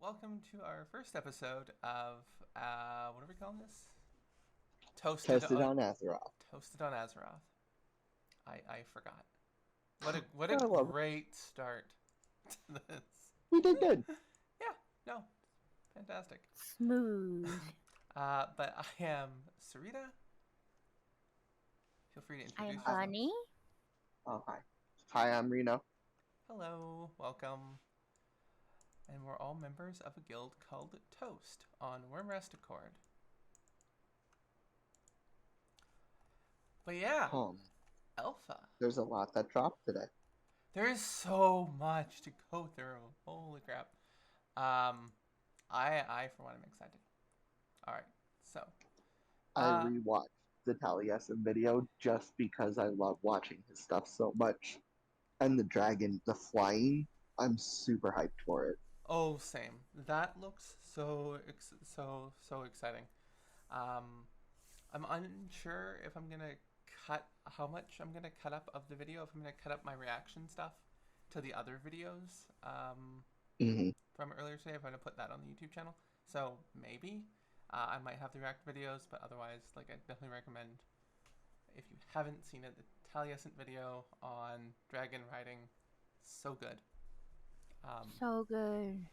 Welcome to our first episode of what are we calling this? Toasted Toasted on on Azeroth. Toasted on Azeroth. I forgot. What a Oh, well, great start to this. we did good. Yeah, no, fantastic. Smooth. But I am Sarita. Feel free to I am introduce Hi. yourselves. Bunny. Oh, hi. Hi, I'm Reno. Hello, welcome. And we're all members of a guild called Toast on Wyrmrest-Accord. But yeah, Home. Alpha. There's a lot that dropped today. There is so much to go through. Holy crap. Um, I for one, am excited. All right, so, I uh, rewatched the Taliesin video just because I love watching his stuff so much. And the dragon, the flying, I'm super hyped for it. oh, same. That looks so exciting. Um, I'm unsure if I'm gonna cut how much I'm gonna cut up of the video. If I'm gonna cut up my reaction stuff to the other videos. Hmm. From earlier today if I'm going to put that on the YouTube channel. So maybe I might have the react videos, but otherwise, like, I definitely recommend, if you haven't seen it, the Taliesin video on dragon riding. So good. So good.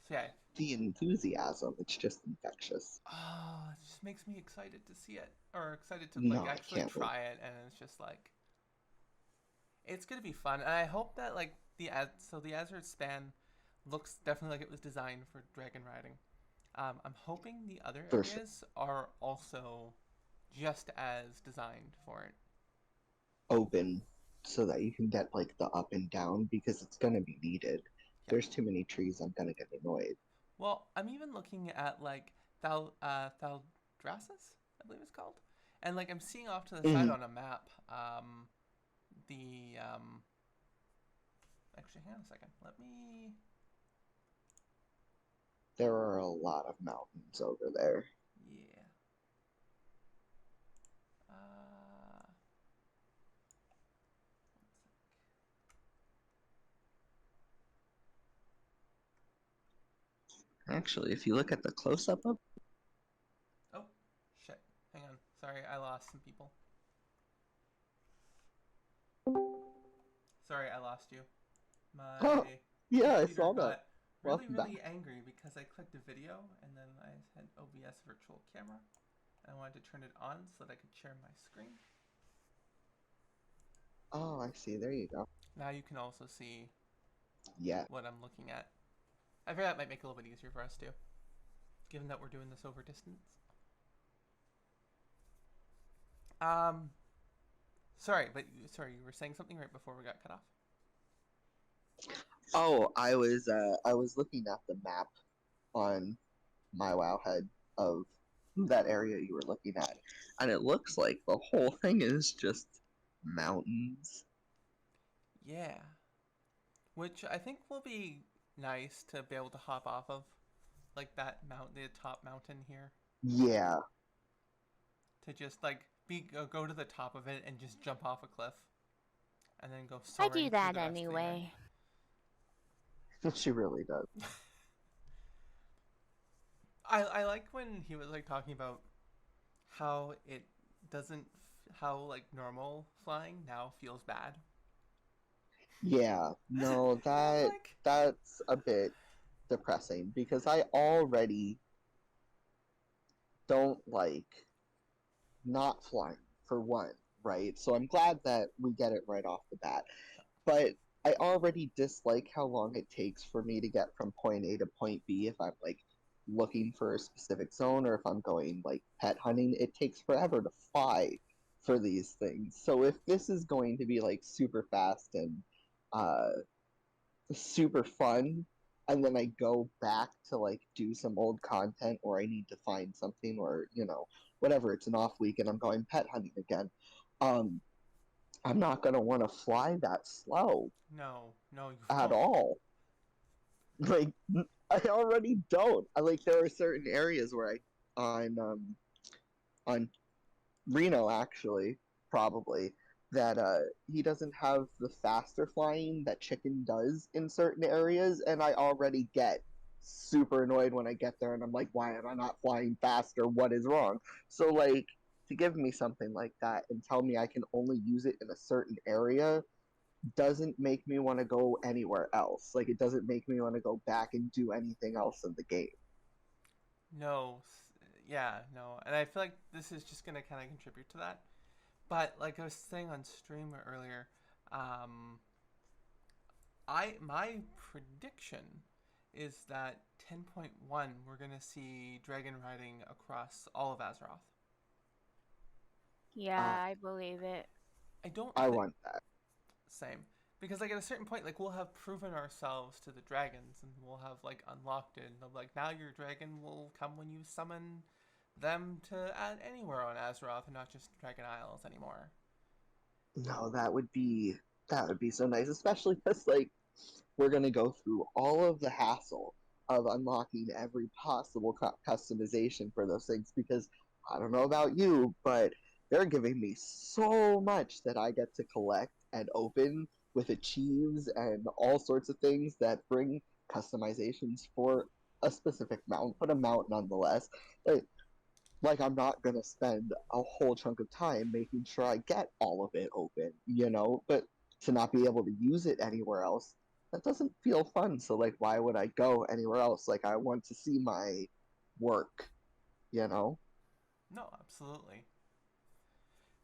So yeah, The enthusiasm, it's just infectious. it just makes me excited to see it, or excited to No, like I actually can't wait. try it, and it's just like it's gonna be fun, and I hope that like the Azeroth span looks definitely like it was designed for dragon riding. I'm hoping the other For sure. areas are also just as designed for it. Open so that you can get like the up and down because it's going to be needed. Yeah. There's too many trees, I'm going to get annoyed. Well, I'm even looking at like Thaldraszus, I believe it's called, and like I'm seeing off to the side Mhm. on a map. The Actually, hang on a second. Let me. There are a lot of mountains over there. Yeah. One sec. Actually, if you look at the close up of Oh, shit. Hang on. Sorry, I lost some people. Sorry, I lost you. Oh, My yeah, I computer saw that. got Welcome back. really angry because I clicked a video and then I had OBS virtual camera. And I wanted to turn it on so that I could share my screen. Oh, I see. There you go. Now you can also see Yeah. what I'm looking at. I figure that might make it a little bit easier for us too, given that we're doing this over distance. Um, sorry, you were saying something right before we got cut off. Oh, I was looking at the map on my Wowhead of that area you were looking at, and it looks like the whole thing is just mountains. Yeah, which I think will be nice to be able to hop off of, like that the top mountain here, Yeah. to just like go to the top of it and just jump off a cliff, and then go I do soaring through that the rest of the area. anyway. She really does. I like when he was like talking about how it doesn't how like normal flying now feels bad. Yeah. No, And I'm that like, that's a bit depressing because I already don't like not flying for one, right? So I'm glad that we get it right off the bat. But I already dislike how long it takes for me to get from point A to point B if I'm like looking for a specific zone or if I'm going like pet hunting. It takes forever to fly for these things. So if this is going to be like super fast and uh super fun and then I go back to like do some old content or I need to find something or whatever, it's an off week and I'm going pet hunting again. Um I'm not going to want to fly that slow no, you at won't. all. Like I already don't. I like there are certain areas where I on Reno actually probably that he doesn't have the faster flying that chicken does in certain areas and I already get super annoyed when I get there and I'm like, why am I not flying faster? What is wrong? So like to give me something like that and tell me I can only use it in a certain area doesn't make me want to go anywhere else. Like it doesn't make me want to go back and do anything else in the game. No, yeah, no, and I feel like this is just gonna kind of contribute to that. But like I was saying on stream earlier, um, I my prediction is that 10.1 we're gonna see dragon riding across all of Azeroth. Yeah, Uh, I believe it. I don't I think want that. same because like at a certain point like we'll have proven ourselves to the dragons and we'll have like unlocked it and they'll be like now your dragon will come when you summon them to anywhere on Azeroth and not just Dragon Isles anymore. No, that would be so nice, especially because like we're gonna go through all of the hassle of unlocking every possible customization for those things because I don't know about you, but they're giving me so much that I get to collect and open with achieves and all sorts of things that bring customizations for a specific mount, but a mount nonetheless. Like, like I'm not gonna spend a whole chunk of time making sure I get all of it open, but to not be able to use it anywhere else, that doesn't feel fun. So like why would I go anywhere else? Like I want to see my work, you know? No, absolutely.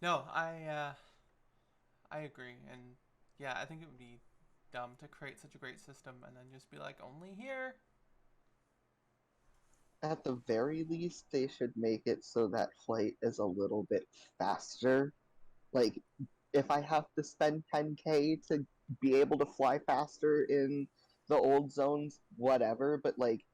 No, I agree, and yeah, I think it would be dumb to create such a great system and then just be like only here. At the very least, they should make it so that flight is a little bit faster. Like if I have to spend 10K to be able to fly faster in the old zones, whatever, but like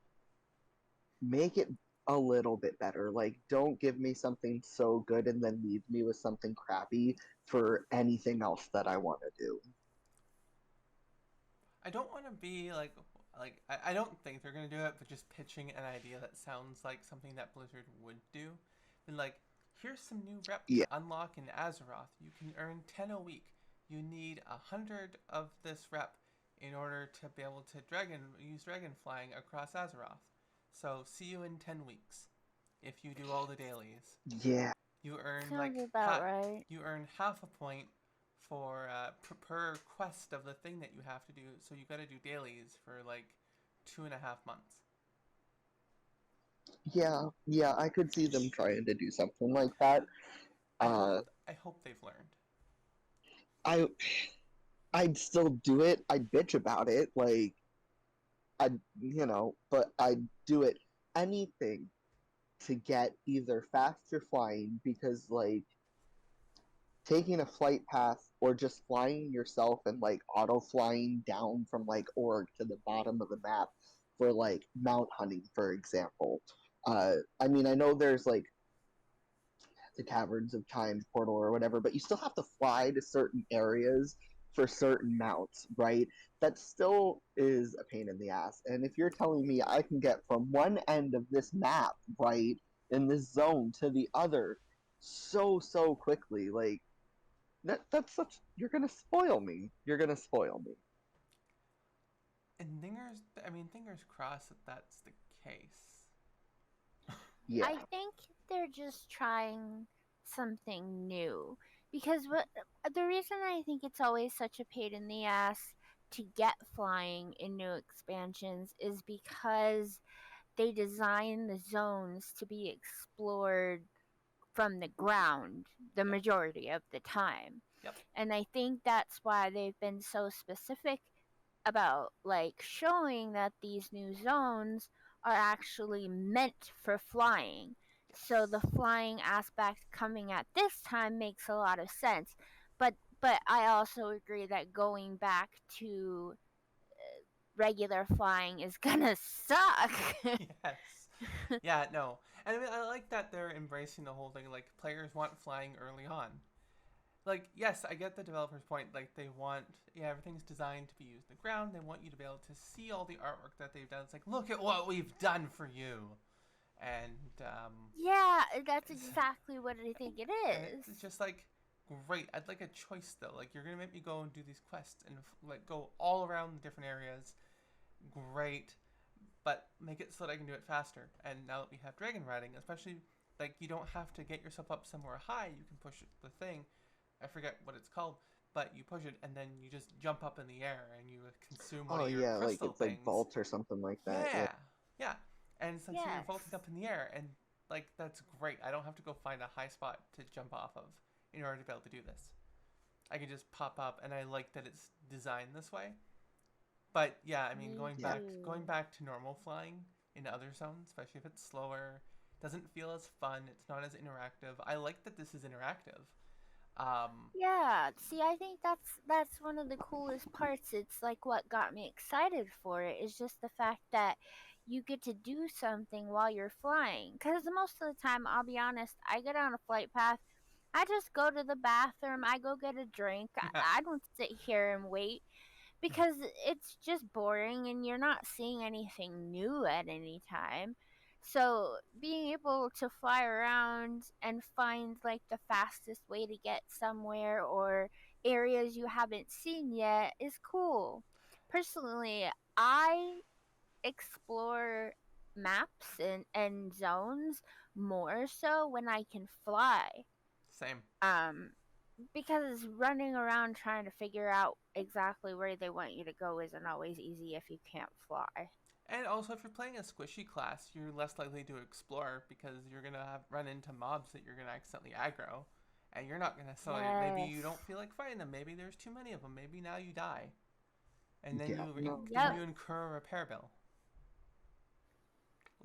make it a little bit better. Like, don't give me something so good and then leave me with something crappy for anything else that I want to do. I don't want to be I don't think they're gonna do it, but just pitching an idea that sounds like something that Blizzard would do. And like, here's some new rep to Yeah, unlock in Azeroth. You can earn 10 a week. You need 100 of this rep in order to be able to use dragon flying across Azeroth. So see you in 10 weeks if you do all the dailies. yeah, You earn Sounds about right. you earn half a point for per quest of the thing that you have to do. So you got to do dailies for like 2.5 months. yeah. I could see them trying to do something like that. I hope Uh, I hope they've learned. I I'd still do it. I'd bitch about it. Like but I'd do it anything to get either faster flying because like taking a flight path or just flying yourself and like auto flying down from like org to the bottom of the map for like mount hunting, for example. I mean, I know there's like the Caverns of Time portal or whatever, but you still have to fly to certain areas for certain mounts, right? That still is a pain in the ass. And if you're telling me I can get from one end of this map, right, in this zone to the other so quickly, like that's such you're gonna spoil me. You're gonna spoil me. And fingers crossed that that's the case. Yeah. I think they're just trying something new because what the reason I think it's always such a pain in the ass to get flying in new expansions is because they design the zones to be explored from the ground the Yep. majority of the time. Yep. And I think that's why they've been so specific about like showing that these new zones are actually meant for flying. So the Yes. flying aspect coming at this time makes a lot of sense. But I also agree that going back to regular flying is gonna suck. Yes. Yeah, no. And I like that they're embracing the whole thing. Like, players want flying early on. Like, yes, I get the developer's point. Like, they want, yeah, everything's designed to be used on the ground. They want you to be able to see all the artwork that they've done. It's like, look at what we've done for you. And, Yeah, that's exactly what I think it and is. it's just like, great. I'd like a choice, though. Like, you're going to make me go and do these quests and, like, go all around the different areas. Great. but make it so that I can do it faster. And now that we have dragon riding, especially like you don't have to get yourself up somewhere high. You can push the thing. I forget what it's called, but you push it and then you just jump up in the air and you consume one Oh of your yeah, like crystal it's like things. vault or something like that. Yeah. Yeah. And it's like so you're Yes. vaulting up in the air, and like that's great. I don't have to go find a high spot to jump off of in order to be able to do this. I can just pop up, and I like that it's designed this way. But yeah, I mean, Me Yeah. going too. back to normal flying in other zones, especially if it's slower, doesn't feel as fun. It's not as interactive. I like that this is interactive. Um, Yeah, see, I think that's one of the coolest parts. It's like what got me excited for it is just the fact that you get to do something while you're flying. Because most of the time, I'll be honest, I get on a flight path, I just go to the bathroom, I go get a drink. yeah, I don't sit here and wait because it's just boring and you're not seeing anything new at any time. So being able to fly around and find like the fastest way to get somewhere or areas you haven't seen yet is cool. Personally, I explore maps and zones more so when I can fly. same. Um because running around trying to figure out exactly where they want you to go isn't always easy if you can't fly. And also, if you're playing a squishy class, you're less likely to explore because you're gonna run into mobs that you're gonna accidentally aggro, and you're not gonna. So maybe Yes. you don't feel like fighting them. Maybe there's too many of them. Maybe now you die, and then Yeah. No. Yep. you incur a repair bill.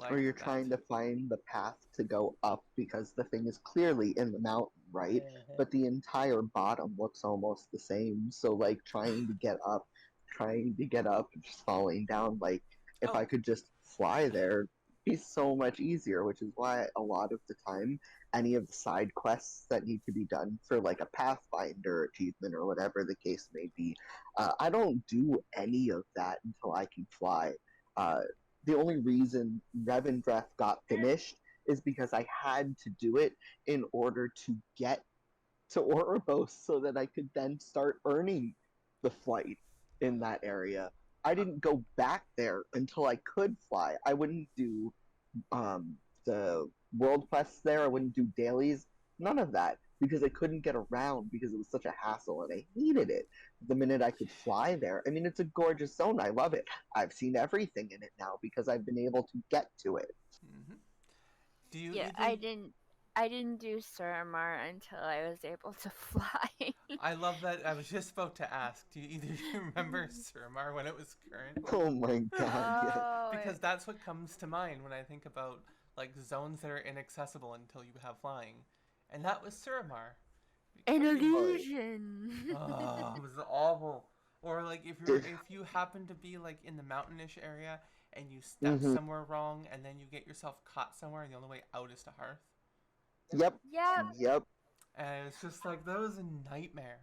Or Like you're that. trying to find the path to go up because the thing is clearly in the mountain, right? Mhm. But the entire bottom looks almost the same. So like trying to get up, and just falling down. Like if Oh, I could just fly there, it'd be so much easier. Which is why a lot of the time, any of the side quests that need to be done for like a Pathfinder achievement or whatever the case may be, I don't do any of that until I can fly. Uh, the only reason Revendreth got finished is because I had to do it in order to get to Oribos so that I could then start earning the flight in that area. I uh, didn't go back there until I could fly. I wouldn't do um, the world quests there. I wouldn't do dailies. None of that because I couldn't get around because it was such a hassle and I hated it. The minute I could fly there, I mean, it's a gorgeous zone. I love it. I've seen everything in it now because I've been able to get to it. hmm do you Yeah, either? I didn't do Suramar until I was able to fly. I love that. I was just about to ask. Do you either you remember Suramar when it was current? Oh my god, yes. Oh, Because that's what comes to mind when I think about like zones that are inaccessible until you have flying, and that was Suramar. an Oh, illusion. Oh, it was awful. Or like did, if you happen to be like in the mountainish area and you step mm-hmm. somewhere wrong and then you get yourself caught somewhere and the only way out is to Hearth. Yep, Yep, yep. And it's just like that was a nightmare.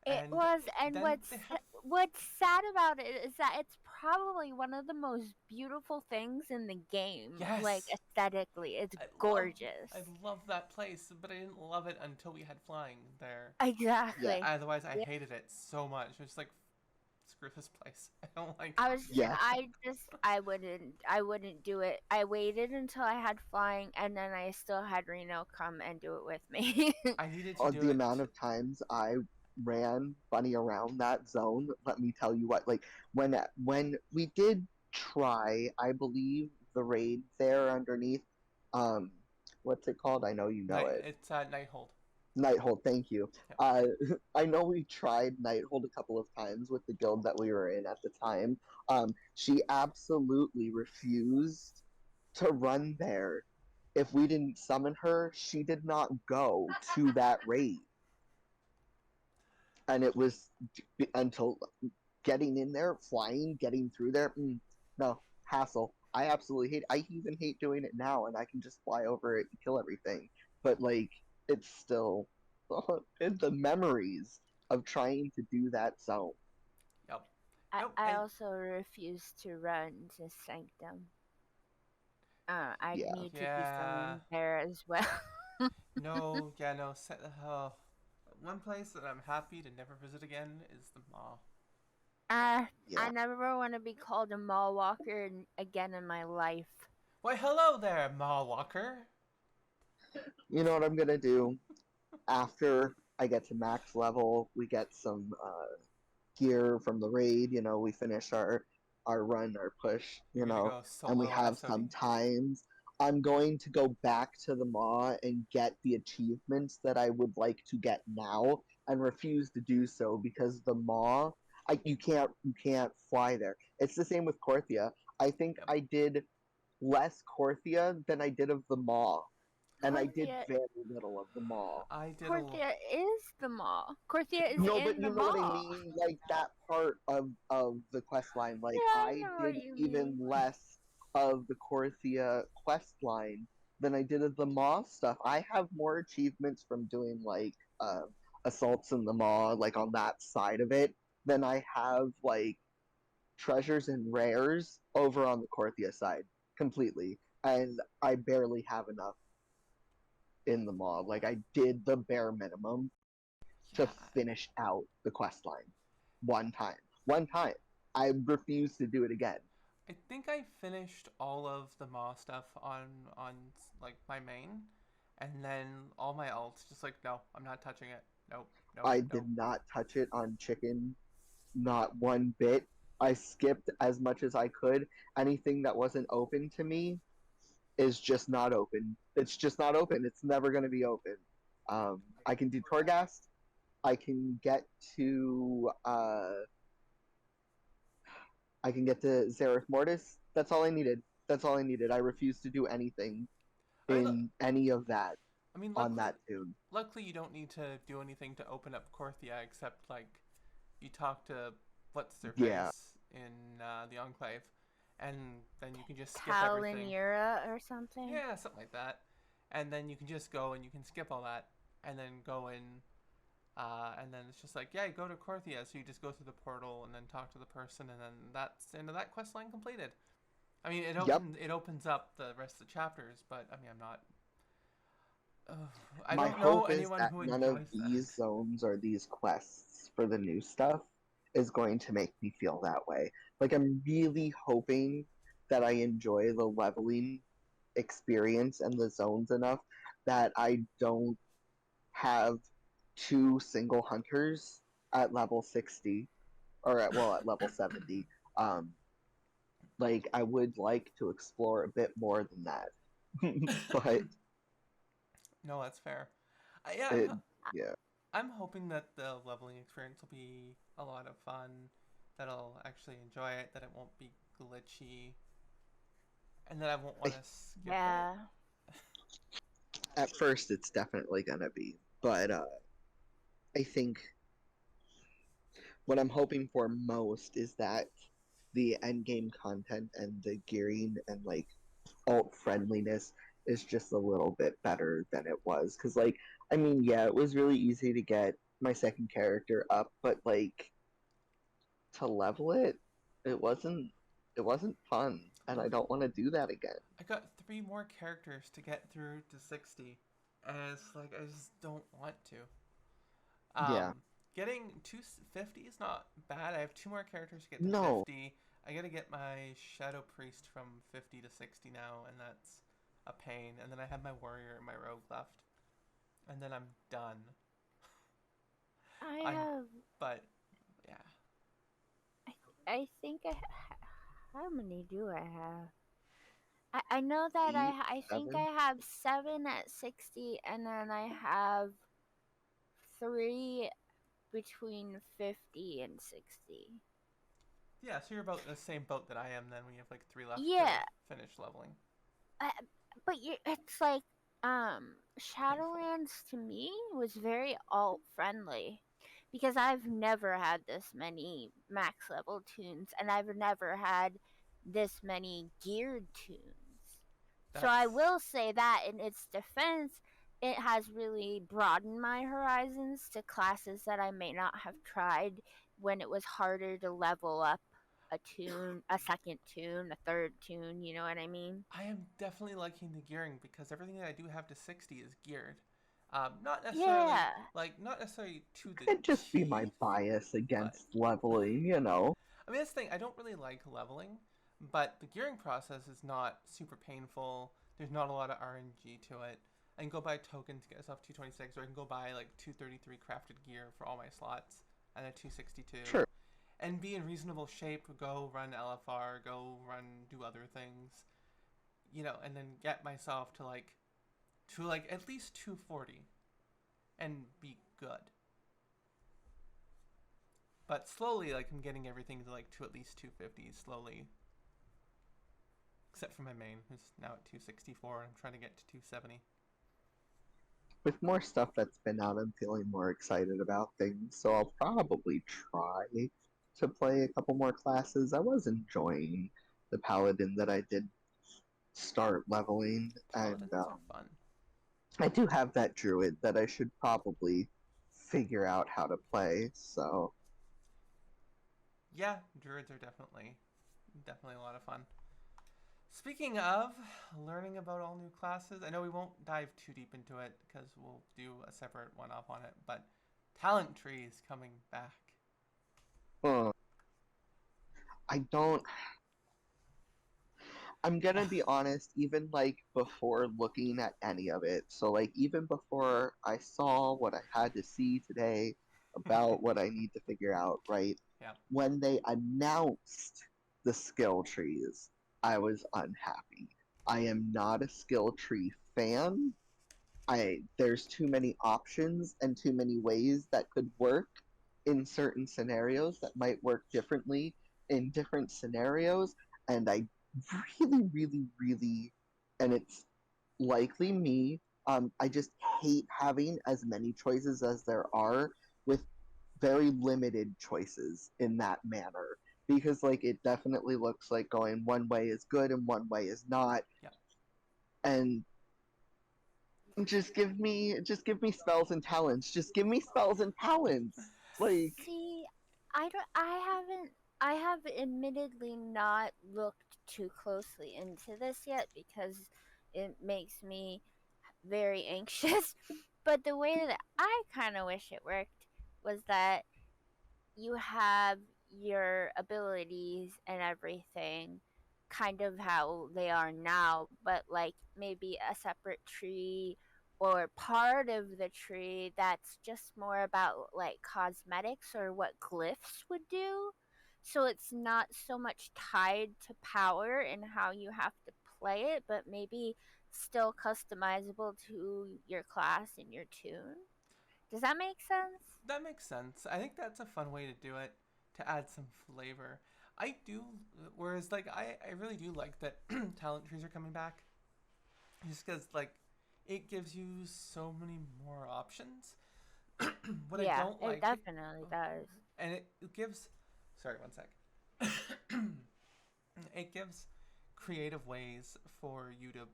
it And was. And then they have what's sad about it is that it's probably one of the most beautiful things in the game. Like yes. aesthetically, it's I love gorgeous. I love that place, but I didn't love it until we had flying there. Yeah, Exactly. Otherwise, I Yeah. hated it so much. It was just like, screw this place. I don't like I it. was yeah. I wouldn't do it. I waited until I had flying and then I still had Reno come and do it with me. I needed to do The it. amount of times I ran bunny around that zone, let me tell you what, like when we did try, I believe the raid there underneath, um, what's it called? I know you know Night. it. It's Nighthold. Nighthold, thank you. Yep. Uh, I know we tried Nighthold a couple of times with the guild that we were in at the time. She absolutely refused to run there. If we didn't summon her, she did not go to that raid. And it was until getting in there, flying, getting through there. No, hassle. I absolutely hate. I even hate doing it now, and I can just fly over it and kill everything. But like, it's still the memories of trying to do that zone. Yep. I, Nope. I And also refuse to run to Sanctum. I Yeah, need to be yeah. summoned there as well. No. Yeah. No. One place that I'm happy to never visit again is the Maw. I Yeah. never want to be called a mall walker again in my life. Why, hello there, Mall Walker. You know what I'm gonna do? After I get to max level, we get some gear from the raid. We finish our run, our push. You're gonna go And we solo have SOD? some times. I'm going to go back to the maw and get the achievements that I would like to get now, and refuse to do so because the maw, you can't fly there. It's the same with Korthia. I think Yep. I did less Korthia than I did of the maw, and I did Korthia, very little of the maw. I did Korthia is the mall. Korthia is No, but in the you know what I mall. mean? Like that part of the quest line. Like Yeah, I I know what did you even mean. less of the Korthia quest line than I did of the Maw stuff. I have more achievements from doing like assaults in the Maw, like on that side of it, than I have like treasures and rares over on the Korthia side completely. And I barely have enough in the Maw. Like I did the bare minimum to Yeah, finish out the quest line one time. One time. I refuse to do it again. I think I finished all of the Maw stuff on like my main, and then all my alts just like no, I'm not touching it. Nope, nope, I did nope. not touch it on chicken, not one bit. I skipped as much as I could. Anything that wasn't open to me is just not open. It's just not open. It's never going to be open. I can do Torghast. I can get to Zereth Mortis. That's all I needed. That's all I needed. I refuse to do anything I mean, in any of that I mean, on that tune. luckily you don't need to do anything to open up Korthia except like you talk to what's their Yeah. face in the Enclave, and then you can just skip everything. Talinura or something. Yeah, something like that. And then you can just go and you can skip all that, and then go in, and then it's just like, yeah, go to Korthia. So you just go through the portal and then talk to the person, and then that's the end of that quest line completed. I mean, Yep. it opens up the rest of the chapters, but I mean, I'm not. I My don't know hope is anyone that who none of enjoys that. these zones or these quests for the new stuff is going to make me feel that way. Like, I'm really hoping that I enjoy the leveling experience and the zones enough that I don't have two single hunters at level 60 or at level 70. Um, like, I would like to explore a bit more than that. But No, that's fair. Yeah, it, yeah. I'm hoping that the leveling experience will be a lot of fun. That I'll actually enjoy it. That it won't be glitchy, and that I won't want to skip Yeah. it. At first it's definitely gonna be, but I think what I'm hoping for most is that the end game content and the gearing and like alt friendliness is just a little bit better than it was. Because like, I mean, yeah, it was really easy to get my second character up, but like to level it, it wasn't it wasn't fun, and I don't want to do that again. I got 3 more characters to get through to 60, and it's like I just don't want to. Yeah. Getting 250 is not bad. I have 2 more characters to get to No. 50. I gotta get my Shadow Priest from 50 to 60 now, and that's a pain. And then I have my Warrior and my Rogue left, and then I'm done. I I'm, have. but yeah, I think how many do I have? I know that Eight, I think I seven. have 7 at 60, and then I have 3 between 50 and 60. yeah. So you're about the same boat that I am. Then we have like 3 left to Yeah, finish leveling. uh, but it's like Painful. Shadowlands to me was very alt friendly because I've never had this many max level tunes and I've never had this many geared tunes. So I That's will say that in its defense, it has really broadened my horizons to classes that I may not have tried when it was harder to level up a tune, a second tune, a third tune, you know what I mean? I am definitely liking the gearing because everything that I do have to 60 is geared. Not necessarily Yeah. not necessarily to the It'd just be my teeth, bias but against leveling, you know. I mean that's the thing. I don't really like leveling, but the gearing process is not super painful. There's not a lot of RNG to it. I can go buy tokens to get myself 226, or I can go buy like 233 crafted gear for all my slots and a 262, Sure. and be in reasonable shape. Go run LFR, go run do other things, and then get myself to at least 240 and be good. But slowly, like I'm getting everything to at least 250 slowly, except for my main, who's now at 264, and I'm trying to get to 270. With more stuff that's been out, I'm feeling more excited about things, so I'll probably try to play a couple more classes. I was enjoying the paladin that I did start leveling, and Paladins are fun. I do have that druid that I should probably figure out how to play, so Yeah, druids are definitely a lot of fun. Speaking of learning about all new classes, I know we won't dive too deep into it because we'll do a separate one off on it, but talent tree is coming back. uh, I don't. I'm gonna be honest, even like before looking at any of it. So like even before I saw what I had to see today about what I need to figure out, right? Yeah. When they announced the skill trees, I was unhappy. I am not a skill tree fan. There's too many options and too many ways that could work in certain scenarios that might work differently in different scenarios, and I really, and it's likely me. I just hate having as many choices as there are with very limited choices in that manner, because like it definitely looks like going one way is good and one way is not. Yeah. And just give me spells and talents. Just give me spells and talents. Like See, I have admittedly not looked too closely into this yet because it makes me very anxious. But the way that I kind of wish it worked was that you have your abilities and everything kind of how they are now, but like maybe a separate tree or part of the tree that's just more about like cosmetics or what glyphs would do. So it's not so much tied to power and how you have to play it, but maybe still customizable to your class and your tune. Does that make sense? That makes sense. I think that's a fun way to do it, to add some flavor. I do, whereas I really do like that talent trees are coming back, just because it gives you so many more options. What I Yeah, don't it like, definitely does. and it gives, sorry, one sec. It gives creative ways for you to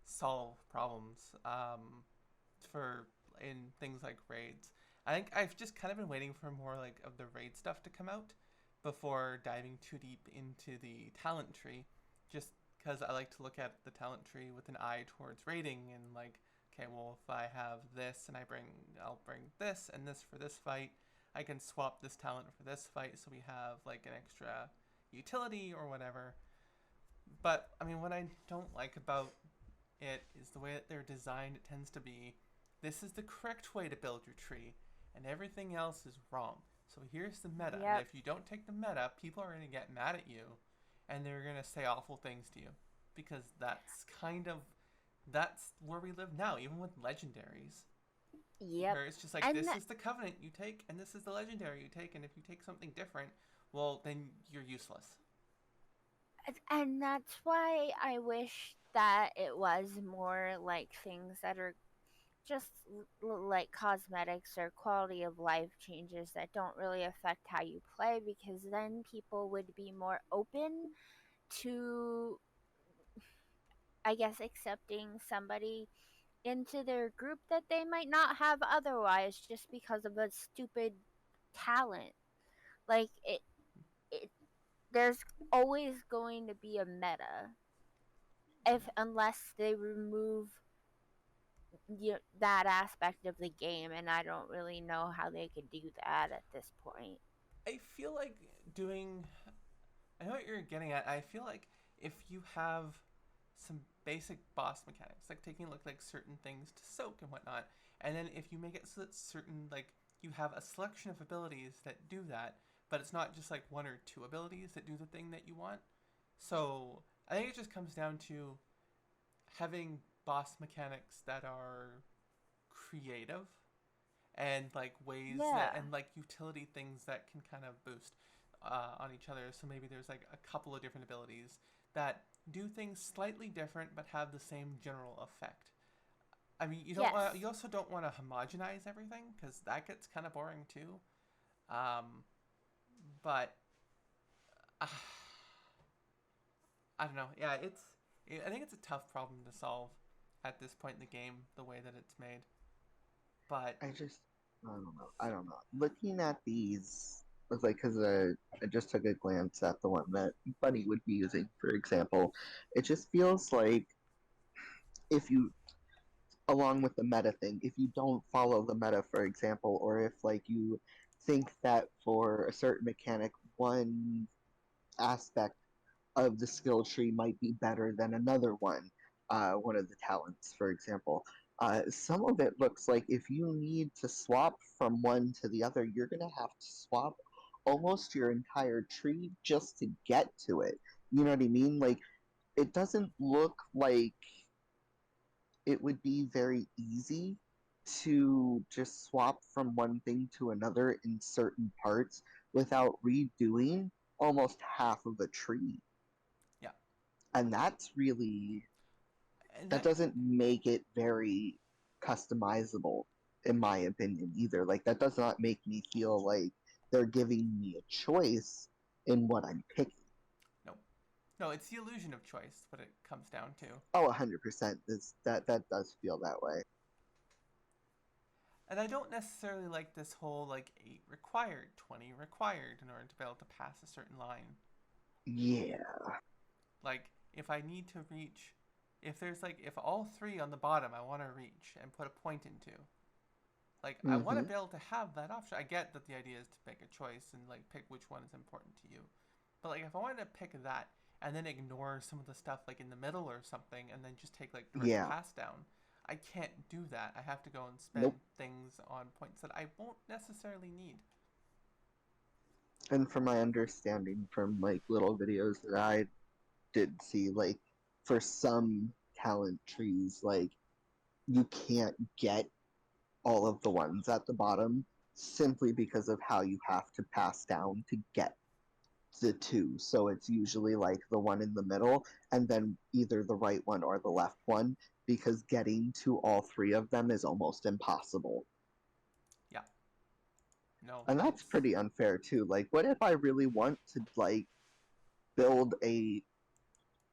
solve problems for in things like raids. I think I've just kind of been waiting for more of the raid stuff to come out before diving too deep into the talent tree, just because I like to look at the talent tree with an eye towards raiding and okay, well if I have this and I'll bring this and this for this fight, I can swap this talent for this fight so we have an extra utility or whatever. But I mean, what I don't like about it is the way that they're designed. It tends to be, this is the correct way to build your tree, and everything else is wrong. So here's the meta, and Yep. if you don't take the meta, people are going to get mad at you, and they're going to say awful things to you, because that's where we live now, even with legendaries. Yep. Where it's just And this is the covenant you take, and this is the legendary you take, and if you take something different, well, then you're useless. and that's why I wish that it was more like things that are just like cosmetics or quality of life changes that don't really affect how you play, because then people would be more open to, I guess, accepting somebody into their group that they might not have otherwise just because of a stupid talent. Like it there's always going to be a meta if unless they remove that aspect of the game, and I don't really know how they could do that at this point. I feel like doing. I know what you're getting at. I feel like if you have some basic boss mechanics, like taking a look like certain things to soak and whatnot, and then if you make it so that certain like you have a selection of abilities that do that, but it's not just like one or two abilities that do the thing that you want. So I think it just comes down to having boss mechanics that are creative and like ways that Yeah. and like utility things that can kind of boost on each other. So maybe there's like a couple of different abilities that do things slightly different but have the same general effect. I mean, Yes. you also don't want to homogenize everything because that gets kind of boring too. Um, but uh, I don't know. Yeah, I think it's a tough problem to solve at this point in the game, the way that it's made. But I just, I don't know. I don't know. Looking at these, it's like, because I just took a glance at the one that Bunny would be using, for example. It just feels like if you, along with the meta thing, if you don't follow the meta, for example, or if like you think that for a certain mechanic, one aspect of the skill tree might be better than another one of the talents, for example. Some of it looks like if you need to swap from one to the other, you're going to have to swap almost your entire tree just to get to it. You know what I mean? Like, it doesn't look like it would be very easy to just swap from one thing to another in certain parts without redoing almost half of a tree. yeah, And that's really, and that that doesn't make it very customizable, in my opinion, either. Like, that does not make me feel like they're giving me a choice in what I'm picking. no, no, it's the illusion of choice. What it comes down to. Oh, 100%. That does feel that way. And I don't necessarily like this whole like 8 required, 20 required in order to be able to pass a certain line. Yeah. Like if I need to reach if there's like if all 3 on the bottom I want to reach and put a point into. Like I want to Mm-hmm. be able to have that option. I get that the idea is to make a choice and like pick which one is important to you. But like if I wanted to pick that and then ignore some of the stuff like in the middle or something and then just take like direct Yeah. pass down, I can't do that. I have to go and spend Nope. things on points that I won't necessarily need. And from my understanding from like little videos that I did see, like for some talent trees, like you can't get all of the ones at the bottom simply because of how you have to pass down to get the two. So it's usually like the one in the middle and then either the right one or the left one because getting to all three of them is almost impossible. Yeah. No, And that's it's pretty unfair too. Like, what if I really want to like build a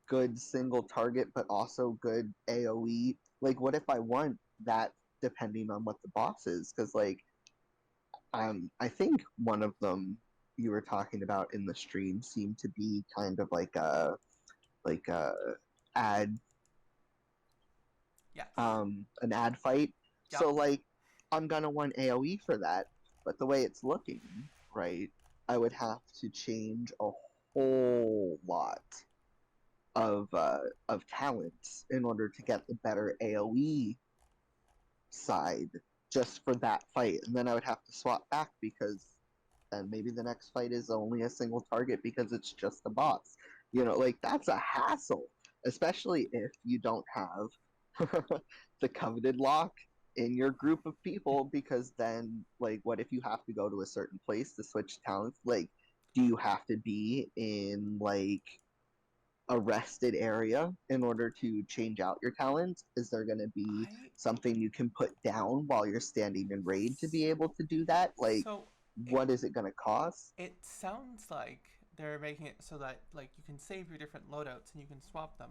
good single target but also good AoE? Like, what if I want that depending on what the boss is? Because like I think one of them you were talking about in the stream seemed to be kind of like a ad yes. an ad fight. Yep. So like I'm gonna want AoE for that, but the way it's looking, right, I would have to change a whole lot of talents in order to get the better AoE side just for that fight. And then I would have to swap back because then maybe the next fight is only a single target because it's just a boss. You know, like that's a hassle, especially if you don't have the coveted lock in your group of people because then like what if you have to go to a certain place to switch talents? Like do you have to be in like a rested area in order to change out your talents? Is there going to be I something you can put down while you're standing in raid to be able to do that? Like, so it what is it going to cost? it sounds like they're making it so that like you can save your different loadouts and you can swap them.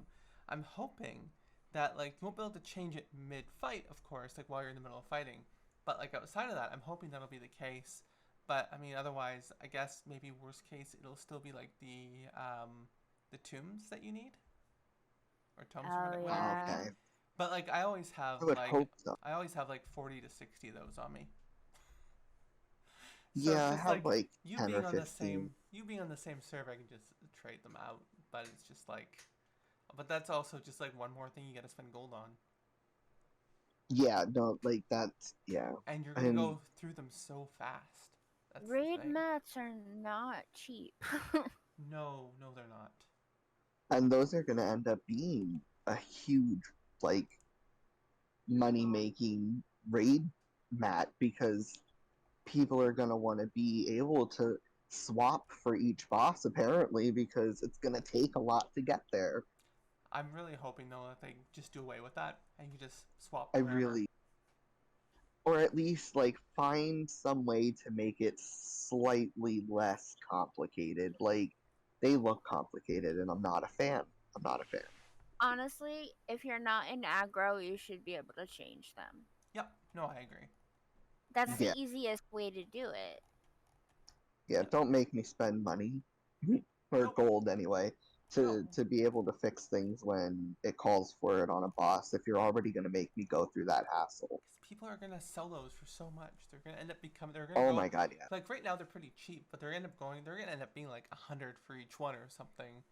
I'm hoping that like you won't be able to change it mid fight, of course, like while you're in the middle of fighting. But like outside of that, I'm hoping that'll be the case. But I mean, otherwise, I guess maybe worst case, it'll still be like the tombs that you need or tomes or Oh whatever they're yeah. Okay. called. But like I always have I would hope so. 40 to 60 of those on me. So it's Yeah, I just have like like 10 or 15. you being on the same server, I can just trade them out. But it's just like, but that's also just like one more thing you got to spend gold on, Yeah, no, like that's yeah. and you're gonna And go through them so fast. That's the Raid thing. mats are not cheap. No, no, they're not. those are gonna end up being a huge like money making raid mat because people are gonna want to be able to swap for each boss apparently because it's gonna take a lot to get there. I'm really hoping though that they just do away with that and you just swap I wherever. really or at least like find some way to make it slightly less complicated. Like they look complicated and I'm not a fan. I'm not a fan. Honestly, if you're not in aggro, you should be able to change them. Yep. No, I agree. That's And the Yeah, easiest way to do it. yeah, yep. don't make me spend money or Nope. gold anyway No. to be able to fix things when it calls for it on a boss if you're already going to make me go through that hassle. Because people are gonna sell those for so much. They're gonna end up becoming. They're gonna Oh go my god, yeah. like right now they're pretty cheap, but they're end up going. They're gonna end up being like 100 for each one or something.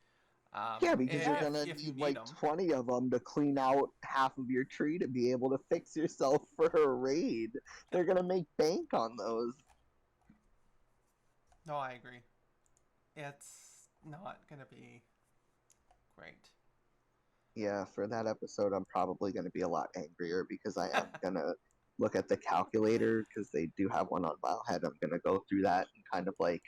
Yeah, because you're Yeah. going to If you need need like them. 20 of them to clean out half of your tree to be able to fix yourself for a raid. Yep. They're going to make bank on those. No, I agree. It's not gonna be great. Yeah, for that episode, I'm probably going to be a lot angrier because I am going to look at the calculator because they do have one on Wildhead. I'm going to go through that and kind of like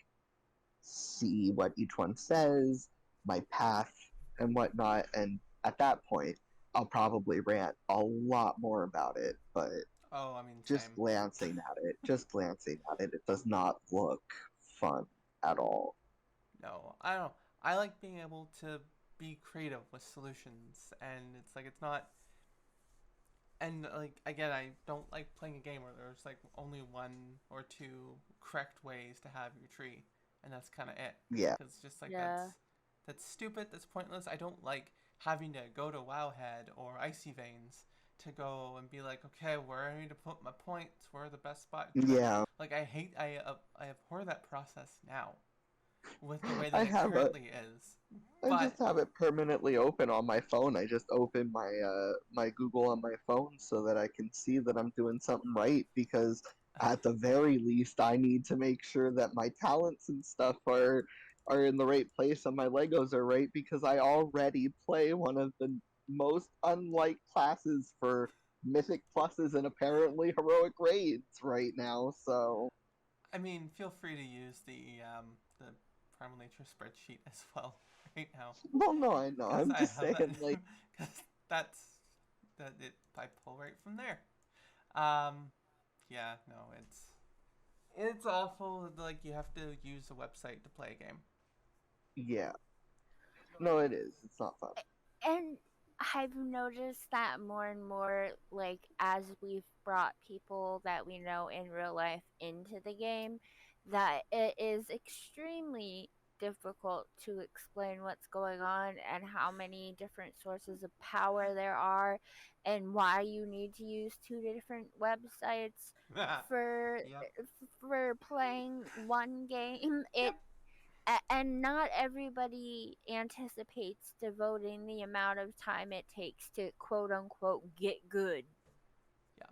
see what each one says, my path, and whatnot. And at that point, I'll probably rant a lot more about it. But Oh, I mean, just same. glancing at it, it does not look fun at all. No, I don't. I like being able to be creative with solutions, and it's like it's not. And like again, I don't like playing a game where there's like only one or two correct ways to have your tree, and that's kind of it. Yeah, Because just like Yeah. that's stupid. That's pointless. I don't like having to go to Wowhead or Icy Veins to go and be like, okay, where I need to put my points, where are the best spots? yeah. Like I abhor that process now with the way that I it have a currently is. I But just have it permanently open on my phone. I just open my my Google on my phone so that I can see that I'm doing something right because at the very least I need to make sure that my talents and stuff are in the right place and my Legos are right because I already play one of the most unlike classes for mythic pluses and apparently heroic raids right now. So I mean, feel free to use the Primal Nature spreadsheet as well right now, well, no, I know. because I'm I just have that saying, like, because that's that it I pull right from there. Um, yeah, no, it's awful. Like you have to use a website to play a game. yeah, no, it is. It's not fun. And I've noticed that more and more, like, as we've brought people that we know in real life into the game, that it is extremely difficult to explain what's going on and how many different sources of power there are and why you need to use two different websites for Yep. for playing one game. And not everybody anticipates devoting the amount of time it takes to quote unquote get good. Yeah.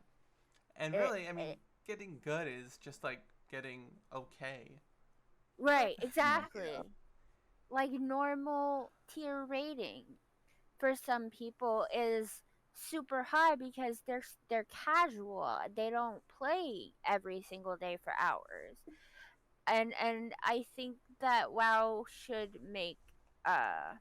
And It, really, I mean, it, getting good is just like getting okay. right, Yeah. exactly. Like normal tier rating for some people is super high because they're casual. They don't play every single day for hours. And I think that WoW should make uh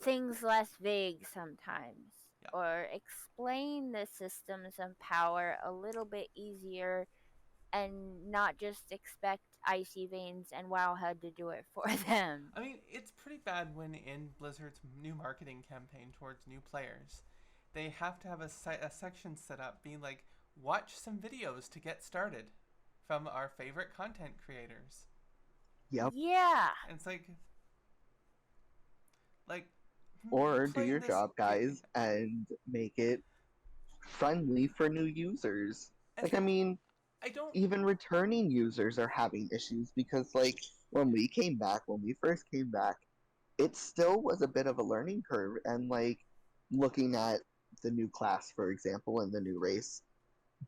things less vague sometimes Yeah. or explain the systems of power a little bit easier and not just expect icy veins and wowhead to do it for them. I mean, it's pretty bad when in Blizzard's new marketing campaign towards new players, they have to have a section set up being like, watch some videos to get started from our favorite content creators. Yep. Yeah. And it's like Or do play your this. job, guys, and make it friendly for new users. And Like, I mean, I don't. even returning users are having issues because, like, when we came back, when we first came back, it still was a bit of a learning curve. And, like, looking at the new class, for example, and the new race,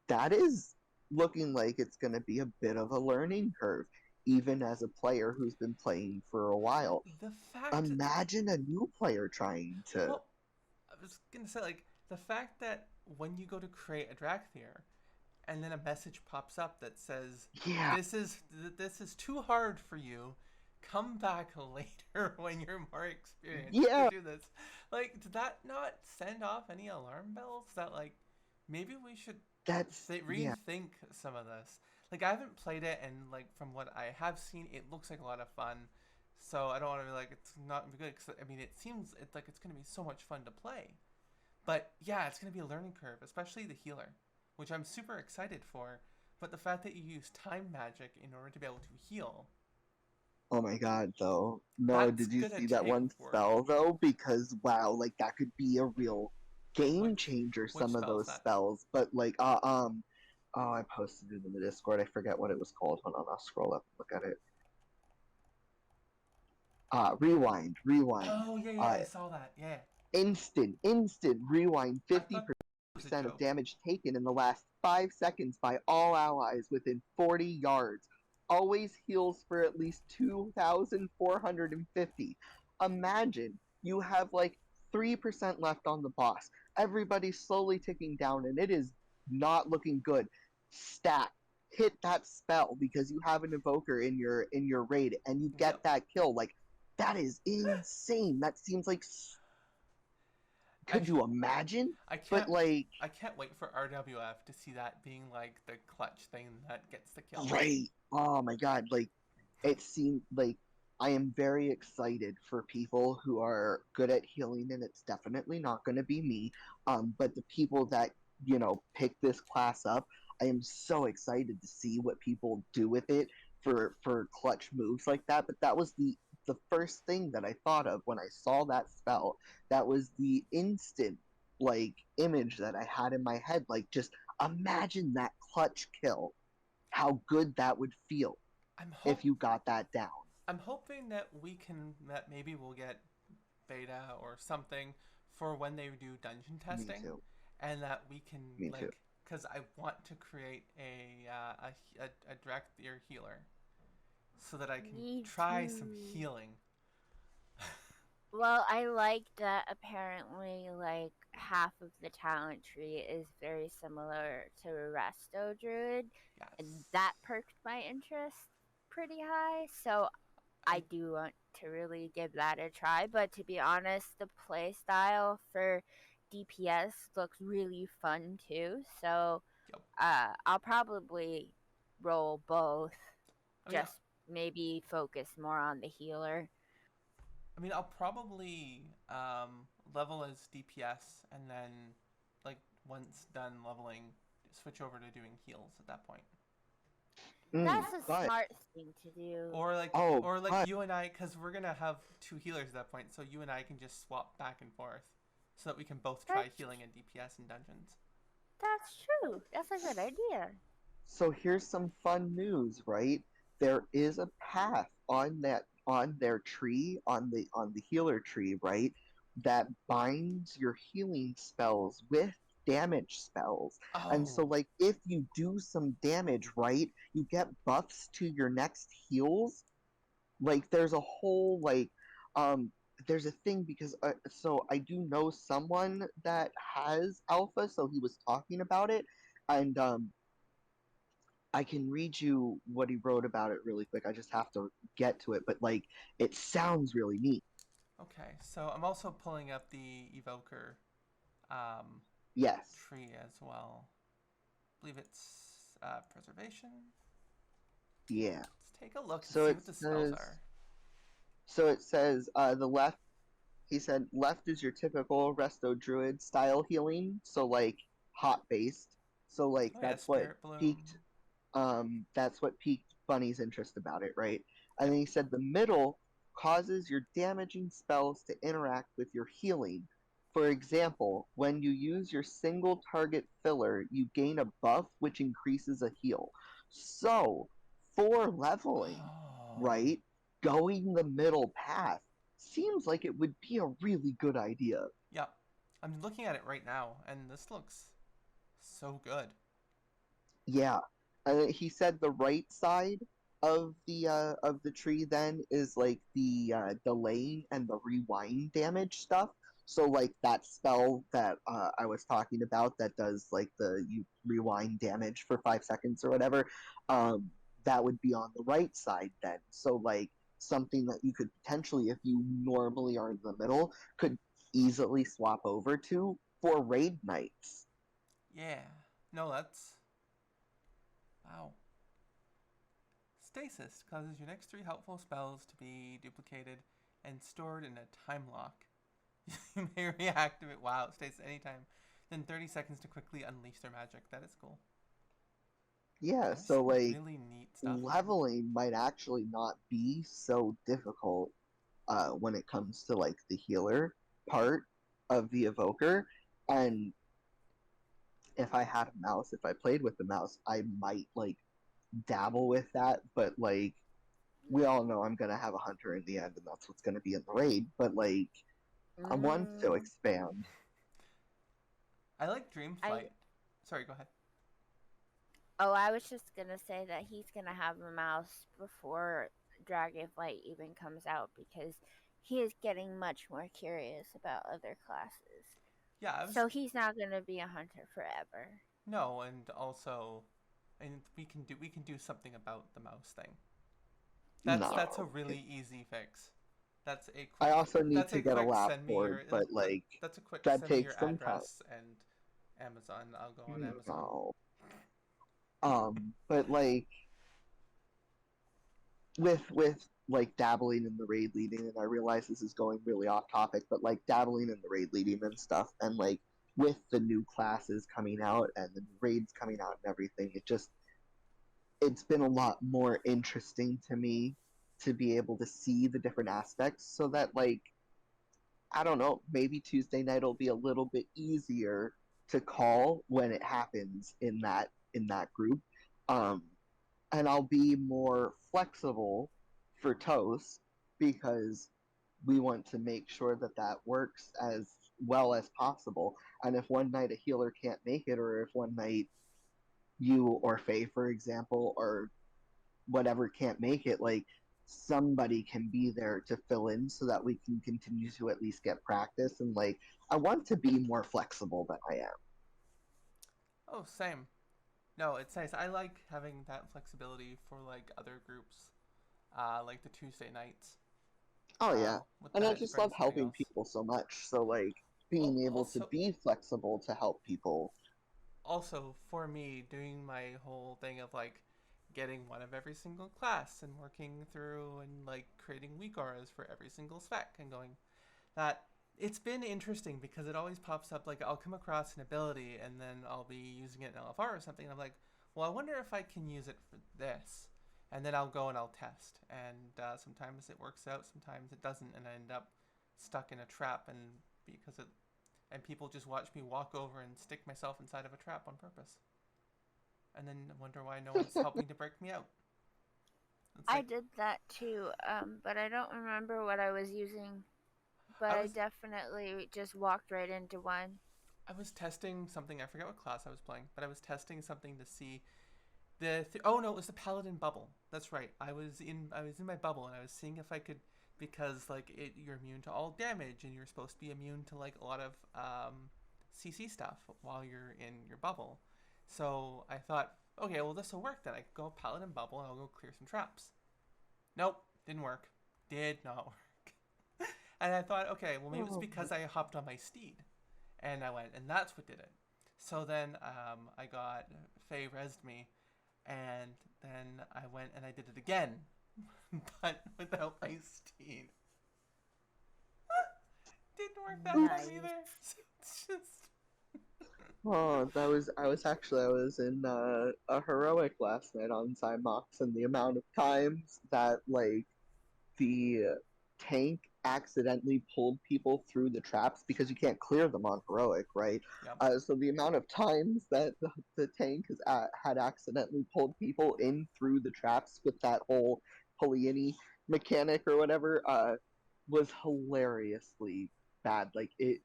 that is looking like it's going to be a bit of a learning curve, even as a player who's been playing for a while. The fact. Imagine a new player trying to. Well, I was gonna say, like, the fact that when you go to create a Drakthir, and then a message pops up that says, Yeah, this is too hard for you. Come back later when you're more experienced yeah, to do this. Like, did that not send off any alarm bells that, like, maybe we should yeah, rethink some of this? Like, I haven't played it, and, like, from what I have seen, it looks like a lot of fun. So I don't want to be like it's not good, because I mean, it seems like it's going to be so much fun to play. But yeah, it's going to be a learning curve, especially the healer, which I'm super excited for. But the fact that you use time magic in order to be able to heal, oh my god, though. No, that's did you going to see that take one work. spell, though? Because, wow, like, that could be a real game Which, changer, which some of spell is those that? spells. But, like, oh, I posted it in the Discord. I forget what it was called. Hold on, I'll scroll up and look at it. Rewind. Oh, yeah, yeah, Uh, I saw that. Yeah. instant rewind, I thought it was a 50% of joke. damage taken in the last 5 seconds by all allies within 40 yards. Always heals for at least 2,450. Imagine you have like 3% left on the boss. Everybody's slowly ticking down and it is not looking good. Stat. Hit that spell because you have an evoker in your raid and you get Yep. that kill. Like, that is insane. That seems like, I, could you imagine? I But can't like, I can't wait for RWF to see that being like the clutch thing that gets the kill. right. Oh my god, like, it seemed like I am very excited for people who are good at healing, and it's definitely not going to be me. But the people that, pick this class up, I am so excited to see what people do with it for clutch moves like that. But that was the first thing that I thought of when I saw that spell. That was the instant like image that I had in my head. Like, just imagine that clutch kill, how good that would feel I'm if hope you got that down. I'm hoping that that maybe we'll get beta or something for when they do dungeon Me testing, too. and that we can, Me too. like, because I want to create a direct ear healer so that I can Me try some too. healing. Well, I like that apparently like half of the talent tree is very similar to Resto Druid, and Yes, that perked my interest pretty high. So I I do want to really give that a try. But to be honest, the play style for DPS looks really fun too. So yep. I'll probably roll both. I mean, Just maybe focus more on the healer. I'll probably level as DPS, and then, like, once done leveling, switch over to doing heals at that point. That's a But smart thing to do. oh, Or like but you and I, because we're gonna have two healers at that point, so you and I can just swap back and forth, so that we can both try That's healing and DPS in dungeons. that's true. That's a good idea. so here's some fun news, right? There is a path on their tree, on the healer tree, right? That binds your healing spells with damage spells. And so Oh, like if you do some damage, right, you get buffs to your next heals. Like, there's a whole like um there's a thing because so I do know someone that has alpha, so he was talking about it, and I can read you what he wrote about it really quick. I just have to get to it, but like, it sounds really neat. okay. So I'm also pulling up the evoker um, Yes. tree as well. I believe it's preservation. Yeah. Let's take a look and So see it what the spells says are. the left, he said left is your typical resto druid style healing, so like hot based. So like Oh yeah, spirit bloom. that's what piqued Bunny's interest about it, right? And Yep. then he said the middle causes your damaging spells to interact with your healing. For example, when you use your single target filler, you gain a buff which increases a heal. So, for leveling, Oh. right, going the middle path seems like it would be a really good idea. Yeah. I'm looking at it right now, and this looks so good. Yeah, he said the right side of the tree then is like the delaying and the rewind damage stuff. So like that spell that I was talking about that does like the you rewind damage for 5 seconds or whatever, that would be on the right side then. So like something that you could potentially, if you normally are in the middle, could easily swap over to for raid nights. Yeah. No, that's... Wow. Stasis causes your next 3 helpful spells to be duplicated and stored in a time lock. You may reactivate stasis anytime, then 30 seconds to quickly unleash their magic. That is cool. Yeah, There's so some like really neat stuff here. leveling might actually not be so difficult when it comes to like the healer part of the evoker. And if I had a mouse, if I played with the mouse, I might like dabble with that. But like we all know I'm gonna have a hunter in the end, and that's what's gonna be in the raid. But like I want to Mm, expand. I like Dream I Flight. Sorry, go ahead. Oh, I was just gonna say that he's gonna have a mouse before Dragonflight even comes out because he is getting much more curious about other classes. Yeah, I was... So he's not gonna be a hunter forever. No, and also... And we can do something about the mouse thing. Yeah. That's a No, really easy fix. That's a I quick... also need That's to a get a quick lap send me board, your... but like That's a quick that send me your takes some time. address and Amazon. I'll go on Amazon. No. But like with like dabbling in the raid leading, and I realize this is going really off topic, but like dabbling in the raid leading and stuff, and like with the new classes coming out and the raids coming out and everything, it's been a lot more interesting to me to be able to see the different aspects so that like I don't know, maybe Tuesday night will be a little bit easier to call when it happens in that group. Um, and I'll be more flexible for Toast because we want to make sure that that works as well as possible. And if one night a healer can't make it, or if one night you or Faye, for example, or whatever can't make it, like somebody can be there to fill in so that we can continue to at least get practice. And like, I want to be more flexible than I am. Oh, same. No, it's nice. I like having that flexibility for like other groups, like the Tuesday nights, Oh yeah, with and I that just bring love something helping else. people so much. So like being able to Also, be flexible to help people. also for me, doing my whole thing of like getting one of every single class and working through and like creating weak auras for every single spec and going that it's been interesting because it always pops up like I'll come across an ability and then I'll be using it in LFR or something and I'm like, well, I wonder if I can use it for this. And then I'll go and I'll test. And sometimes it works out, sometimes it doesn't, and I end up stuck in a trap and because it and people just watch me walk over and stick myself inside of a trap on purpose. And then wonder why no one's helping to break me out. It's I like did that too, but I don't remember what I was using. But I I was definitely just walked right into one. I was testing something. I forget what class I was playing, but I was testing something to see it was the paladin bubble. That's right. I was in my bubble and I was seeing if I could because like you're immune to all damage and you're supposed to be immune to like a lot of CC stuff while you're in your bubble. So I thought, okay, well this will work then. I could go paladin bubble and I'll go clear some traps. Nope, didn't work. Did not work. And I thought, okay, well maybe it's Oh, because I hopped on my steed, and I went, and that's what did it. So then I got Faye resed me, and then I went and I did it again, but without my steed. Didn't work that time Nice. either. So it's just oh, I was in a heroic last night on Cymox, and the amount of times that like the tank accidentally pulled people through the traps because you can't clear them on heroic, right? Yep. So the amount of times that the tank had accidentally pulled people in through the traps with that whole Poliani mechanic or whatever was hilariously bad. Like it,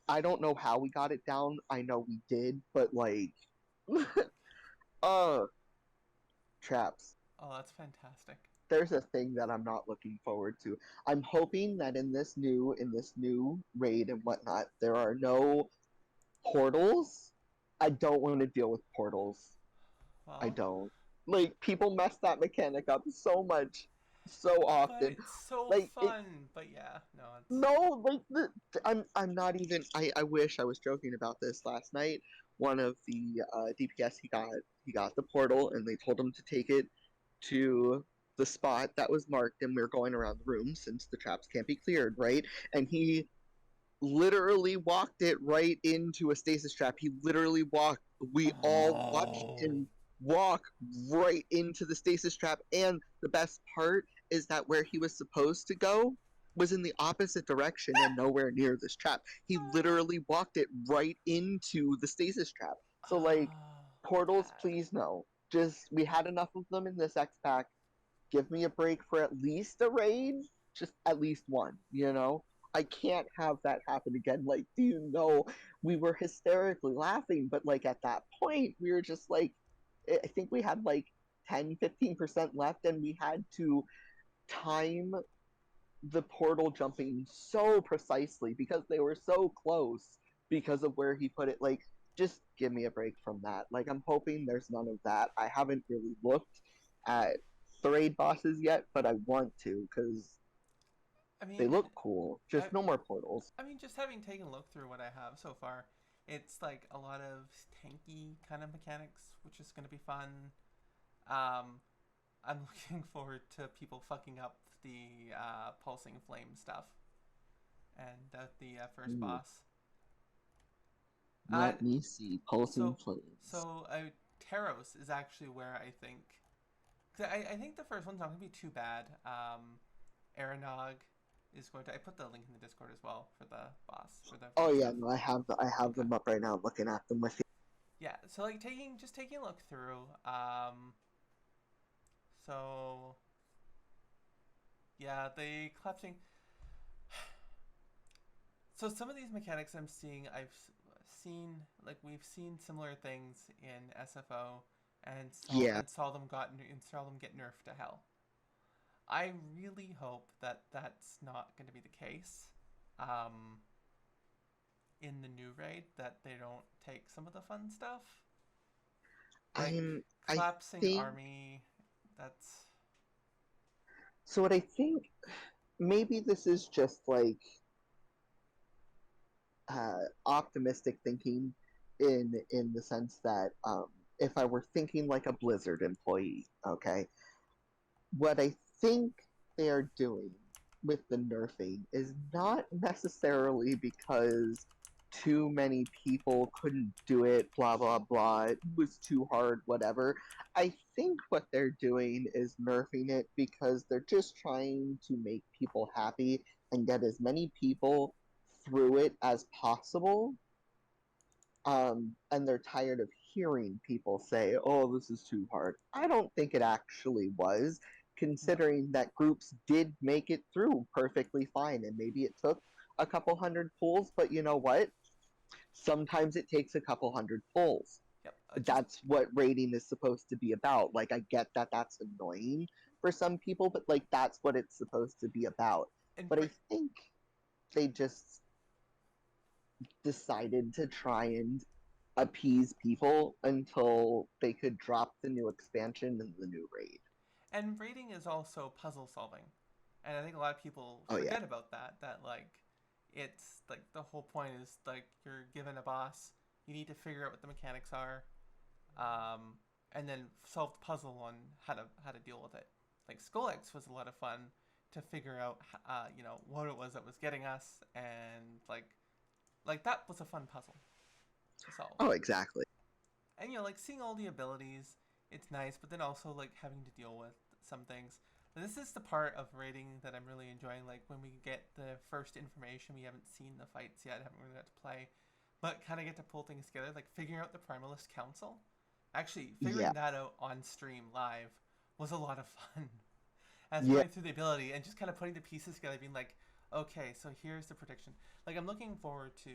I don't know how we got it down. I know we did, but like, uh, traps. Oh, that's fantastic. There's a thing that I'm not looking forward to. I'm hoping that in this new raid and whatnot, there are no portals. I don't want to deal with portals. I Well, don't. Like people mess that mechanic up so much, so but often. it's so Like it. fun. But yeah, no, it's No, like I'm not even. I wish I was joking about this last night. One of the DPS he got the portal and they told him to take it to the spot that was marked and we are going around the room since the traps can't be cleared, right? And he literally walked it right into a stasis trap. He literally walked. We all watched oh. him walk right into the stasis trap. And the best part is that where he was supposed to go was in the opposite direction and nowhere near this trap. He literally walked it right into the stasis trap. So like portals, Bad. please no. Just we had enough of them in this X pack. Give me a break for at least a raid, just at least one, you know? I can't have that happen again. Like, do you know, we were hysterically laughing, but like at that point, we were just like, I think we had like 10-15% left, and we had to time the portal jumping so precisely because they were so close because of where he put it. Like, just give me a break from that. Like, I'm hoping there's none of that. I haven't really looked at the raid bosses yet, but I want to because I they mean, look cool. I, Just no more portals. I mean, just having taken a look through what I have so far, it's like a lot of tanky kind of mechanics, which is going to be fun. Um, I'm looking forward to people fucking up the pulsing flame stuff and the first Ooh, boss. Uh, let me see. Pulsing so flames. so Taros is actually where I think. 'Cause I think the first one's not going to be too bad. Aranog is going to. I put the link in the Discord as well for the boss for the Oh first yeah, stuff. no, I have Okay. them up right now, looking at them with you. Yeah. So like taking a look through. So yeah, the collapsing. So some of these mechanics I'm seeing, seen like we've seen similar things in SFO, Yeah, and saw them get nerfed to hell. I really hope that that's not going to be the case. Um, in the new raid, that they don't take some of the fun stuff, like I'm. I collapsing think army. That's so. What I think maybe this is just like optimistic thinking in the sense that if I were thinking like a Blizzard employee, okay, what I think they are doing with the nerfing is not necessarily because too many people couldn't do it, blah blah blah, it was too hard, whatever. I think what they're doing is nerfing it because they're just trying to make people happy and get as many people through it as possible. And they're tired of hearing people say, "Oh, this is too hard." I don't think it actually was, no. considering that groups did make it through perfectly fine, and maybe it took a couple hundred pulls, but you know what? Sometimes it takes a couple hundred pulls. Yep. Just That's what rating is supposed to be about. Like, I get that that's annoying for some people, but like, that's what it's supposed to be about. and But I think they just decided to try and appease people until they could drop the new expansion and the new raid. and rating is also puzzle solving, and I think a lot of people Oh yeah. forget about that. That like, it's like the whole point is like you're given a boss, you need to figure out what the mechanics are, and then solve the puzzle on how to deal with it. Like Skull-X was a lot of fun to figure out, what it was that was getting us, and like that was a fun puzzle to solve. Oh exactly. And like seeing all the abilities, it's nice, but then also like having to deal with some things. This is the part of raiding that I'm really enjoying. Like when we get the first information, we haven't seen the fights yet, haven't really got to play, but kind of get to pull things together. Like figuring out the Primalist Council. Actually, figuring Yeah, that out on stream live was a lot of fun. As yeah, going through the ability and just kind of putting the pieces together, being like, okay, so here's the prediction. Like I'm looking forward to.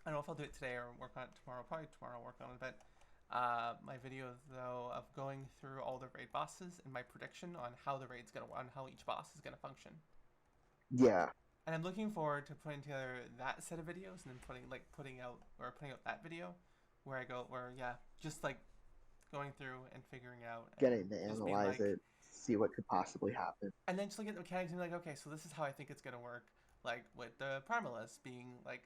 I don't know if I'll do it today or work on it tomorrow. Probably tomorrow I'll work on it, but my video though of going through all the raid bosses and my prediction on how the raid's gonna, on how each boss is gonna function. yeah. And I'm looking forward to putting together that set of videos and then putting out that video where I go where yeah, just like going through and figuring out and Getting to just being analyze like, it, see what could possibly happen. and then just looking at the mechanics and be like, okay, so this is how I think it's gonna work. Like with the Primalist being like,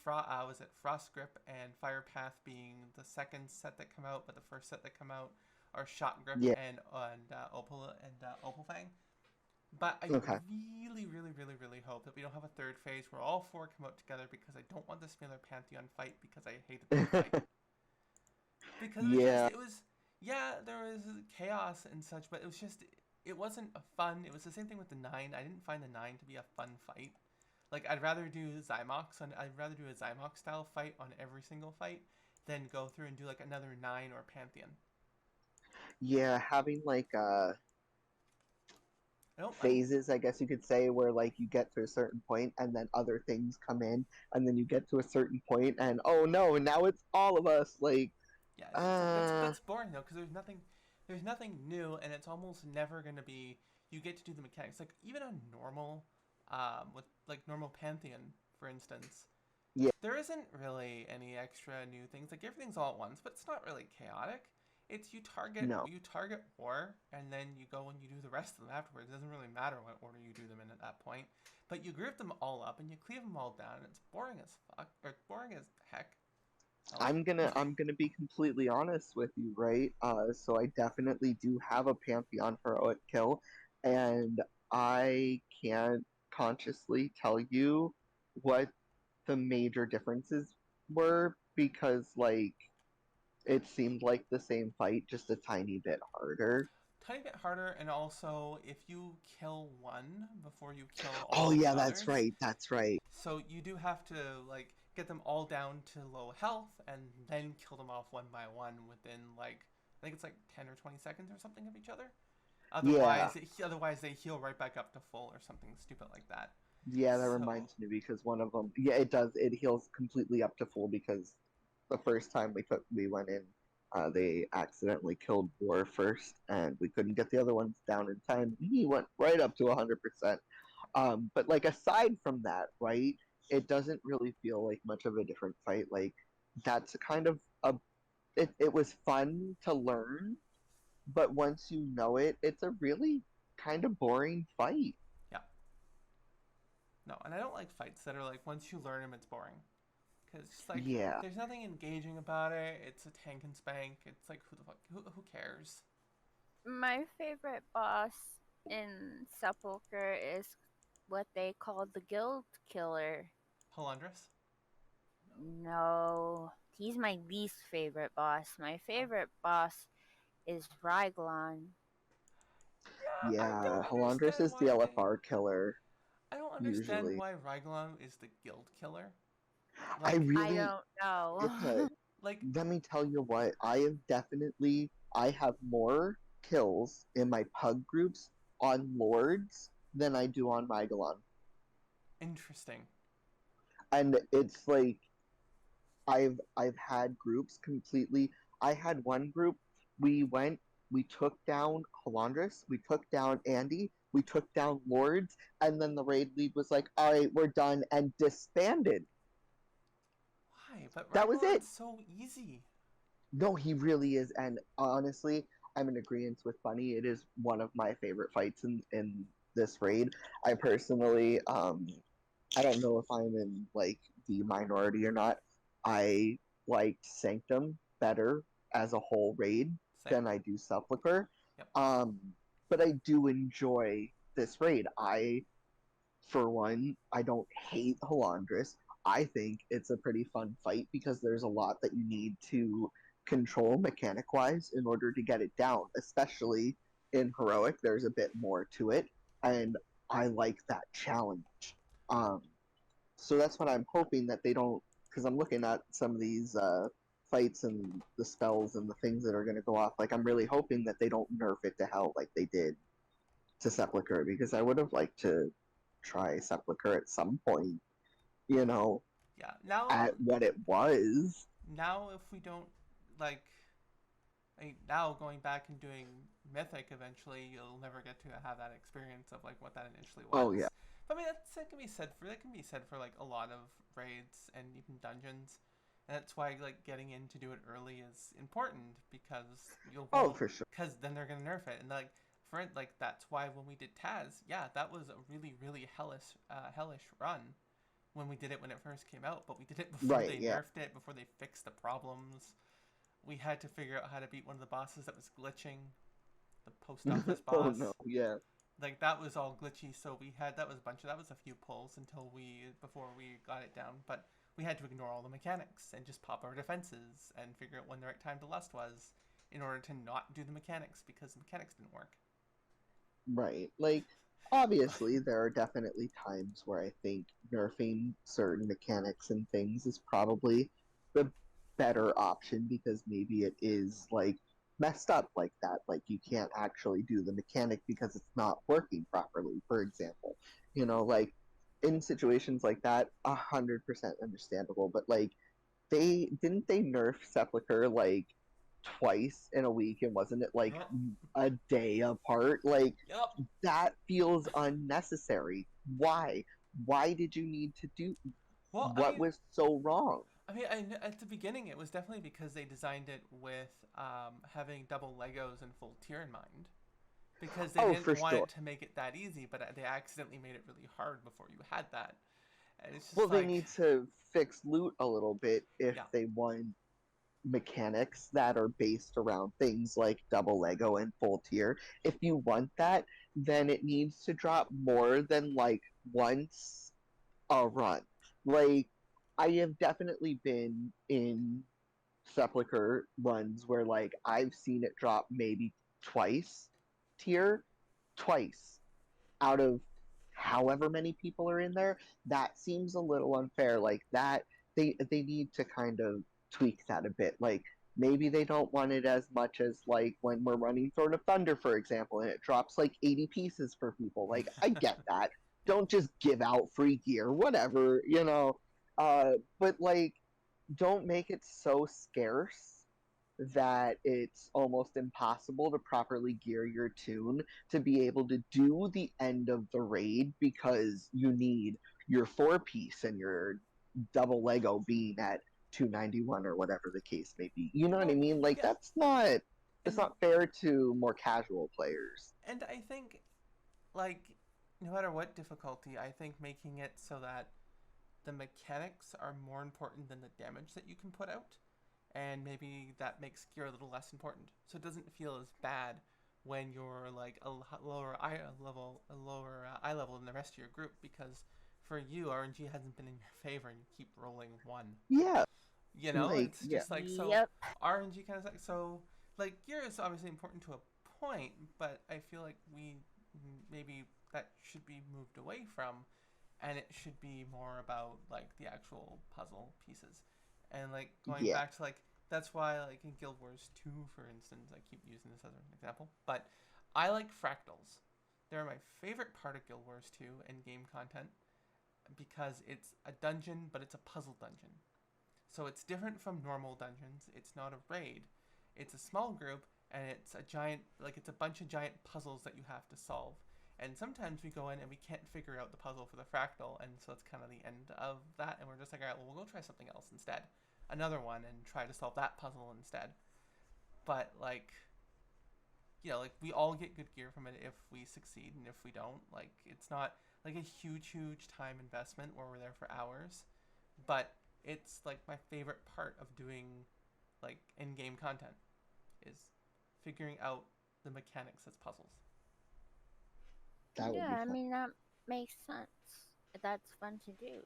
was it Frost Grip and Fire Path being the second set that come out, but the first set that come out are Shot Grip Yeah. and Opal Fang. But I Okay. really, really, really, really hope that we don't have a third phase where all four come out together, because I don't want this Smealer Pantheon fight, because I hate the fight. Because Yeah. it was, yeah, there was chaos and such, but it wasn't a fun. It was the same thing with the 9. I didn't find the 9 to be a fun fight. Like I'd rather do a Zymox style fight on every single fight than go through and do like another 9 or Pantheon. Yeah, having like Nope, phases, I guess you could say, where like you get to a certain point and then other things come in, and then you get to a certain point and oh no, now it's all of us. Like, yeah, it's like that's boring though, because there's nothing new, and it's almost never gonna be. You get to do the mechanics like even on normal, with like normal Pantheon, for instance. yeah, There isn't really any extra new things. Like everything's all at once, but it's not really chaotic. It's no, you target war, and then you go and you do the rest of them afterwards. It doesn't really matter what order you do them in at that point. But you group them all up and you cleave them all down, and it's boring as fuck, or boring as heck. I'm gonna be completely honest with you, right? So I definitely do have a Pantheon heroic kill, and I can't consciously tell you what the major differences were because like it seemed like the same fight, just a tiny bit harder. Tiny bit harder, and also if you kill one before you kill Oh all the yeah, that's others, right. That's right. so you do have to like get them all down to low health and then kill them off one by one within like I think it's like 10 or 20 seconds or something of each other. Yeah. Otherwise they heal right back up to full or something stupid like that. Yeah, that So reminds me because one of them, yeah, it does. It heals completely up to full because the first time we went in, they accidentally killed War first, and we couldn't get the other ones down in time. He went right up to 100%. But like aside from that, right, it doesn't really feel like much of a different fight. Like that's kind of a it was fun to learn, but once you know it, it's a really kind of boring fight. yeah, no, and I don't like fights that are like once you learn them it's boring, because it's like Yeah. there's nothing engaging about it. It's a tank and spank. It's like who the fuck who cares? My favorite boss in Sepulchre is what they call the Guild Killer. Halandris. No, he's my least favorite boss. My Oh. favorite boss is Ryglon. Yeah, I Yeah, don't Halandris understand is the why they. LFR killer, I don't understand usually. why Raglan is the guild killer. I Like, I really, don't it's a, know. like, let me tell you what, I have more kills in my pug groups on Lords than I do on Mygalon. interesting. And it's like, I've had groups completely, I had one group, we went, we took down Halandris, we took down Andy, we took down Lords, and then the raid lead was like, alright, we're done, and disbanded. Why? But That was it. Raglan's so easy. No, he really is, and honestly, I'm in agreement with Bunny. It is one of my favorite fights in this raid. I personally, I don't know if I'm in like the minority or not. I liked Sanctum better as a whole raid Same. than I do Sepulchre. Yep. But I do enjoy this raid. For one, I don't hate Halandris. I think it's a pretty fun fight because there's a lot that you need to control mechanic wise in order to get it down, especially in heroic, there's a bit more to it, and I like that challenge. Um, so that's what I'm hoping that they don't, because I'm looking at some of these fights and the spells and the things that are going to go off. Like I'm really hoping that they don't nerf it to hell like they did to Sepulchre, because I would have liked to try Sepulchre at some point, you know, Yeah. at what it was. Now if we don't like, now going back and doing Mythic, eventually you'll never get to have that experience of like what that initially was. Oh yeah, But I mean that can be said for like a lot of raids and even dungeons. And that's why like getting in to do it early is important, because oh for sure. because then they're gonna nerf it. And like for it, like that's why when we did Taz, yeah, that was a really hellish run when we did it when it first came out. But we did it before Right, they yeah. nerfed it, before they fixed the problems. We had to figure out how to beat one of the bosses that was glitching, the post office Oh boss. no, yeah. Like that was all glitchy, so that was a few pulls until before we got it down. But we had to ignore all the mechanics and just pop our defenses and figure out when the right time to lust was, in order to not do the mechanics, because the mechanics didn't work. Right. Like, obviously, there are definitely times where I think nerfing certain mechanics and things is probably the better option, because maybe it is, like, messed up like that. Like, you can't actually do the mechanic because it's not working properly, for example. Like, in situations like that, 100% understandable. But, like, they nerf Sepulchre, like, twice in a week, and wasn't it like Yep. a day apart? Like Yep. that feels unnecessary. Why did you need to do? Well, What was so wrong? at the beginning, it was definitely because they designed it with having double Legos and full tier in mind. Because they Oh, didn't for want sure. it to make it that easy, but they accidentally made it really hard before you had that. And it's Well, just they like, need to fix loot a little bit if yeah, they want mechanics that are based around things like double Lego and full tier. If you want that, then it needs to drop more than like once a run. Like, I have definitely been in Sepulchre runs where like I've seen it drop maybe twice tier, twice out of however many people are in there. That seems a little unfair. Like that, they need to kind of tweak that a bit. Like maybe they don't want it as much as like when we're running Sword of Thunder, for example, and it drops like 80 pieces for people. Like I get that. Don't just give out free gear, whatever. But like don't make it so scarce that it's almost impossible to properly gear your tune to be able to do the end of the raid, because you need your four piece and your double Lego being at 291 or whatever the case may be. You know what I well, mean? Like yeah, that's and not fair to more casual players. and I think like no matter what difficulty, I think making it so that the mechanics are more important than the damage that you can put out, and maybe that makes gear a little less important, so it doesn't feel as bad when you're like a lower eye level than the rest of your group, because for you RNG hasn't been in your favor and you keep rolling one. Yeah, like It's yeah. just like, so Yep. RNG kind of like, so like gear is obviously important to a point, but I feel like we maybe that should be moved away from, and it should be more about like the actual puzzle pieces, and like going Yeah. back to like, that's why like in Guild Wars 2, for instance, I keep using this as an example, but I like fractals. They're my favorite part of Guild Wars 2 and game content, because it's a dungeon, but it's a puzzle dungeon. So it's different from normal dungeons. It's not a raid. It's a small group, and it's a bunch of giant puzzles that you have to solve. And sometimes we go in and we can't figure out the puzzle for the fractal, and so it's kind of the end of that, and we're just like, all right, well, we'll go try something else instead. Another one, and try to solve that puzzle instead. But like, like we all get good gear from it if we succeed, and if we don't, like it's not like a huge time investment where we're there for hours, but it's like my favorite part of doing like in-game content is figuring out the mechanics as puzzles. That would Yeah, be I fun. mean that makes sense. That's fun to do.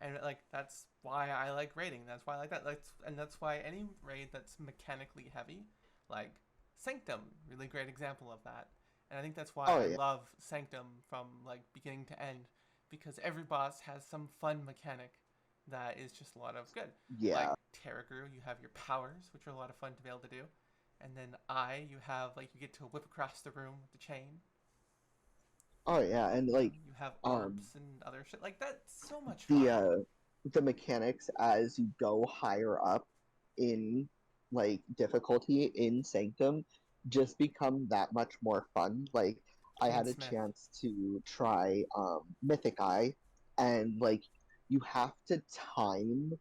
And like that's why I like raiding. That's why I like that. That's why any raid that's mechanically heavy, like Sanctum, really great example of that. And I think that's why Oh I yeah, love Sanctum from like beginning to end, because every boss has some fun mechanic that is just a lot of good. Like yeah. Terragru, you have your powers, which are a lot of fun to be able to do. And then you have like you get to whip across the room with the chain. Oh yeah, and like You have um orbs and other shit like that's so much the fun. uh the mechanics as you go higher up in like difficulty in Sanctum just become that much more fun. Like I King had a Smith. chance to try Mythic Eye, and like you have to time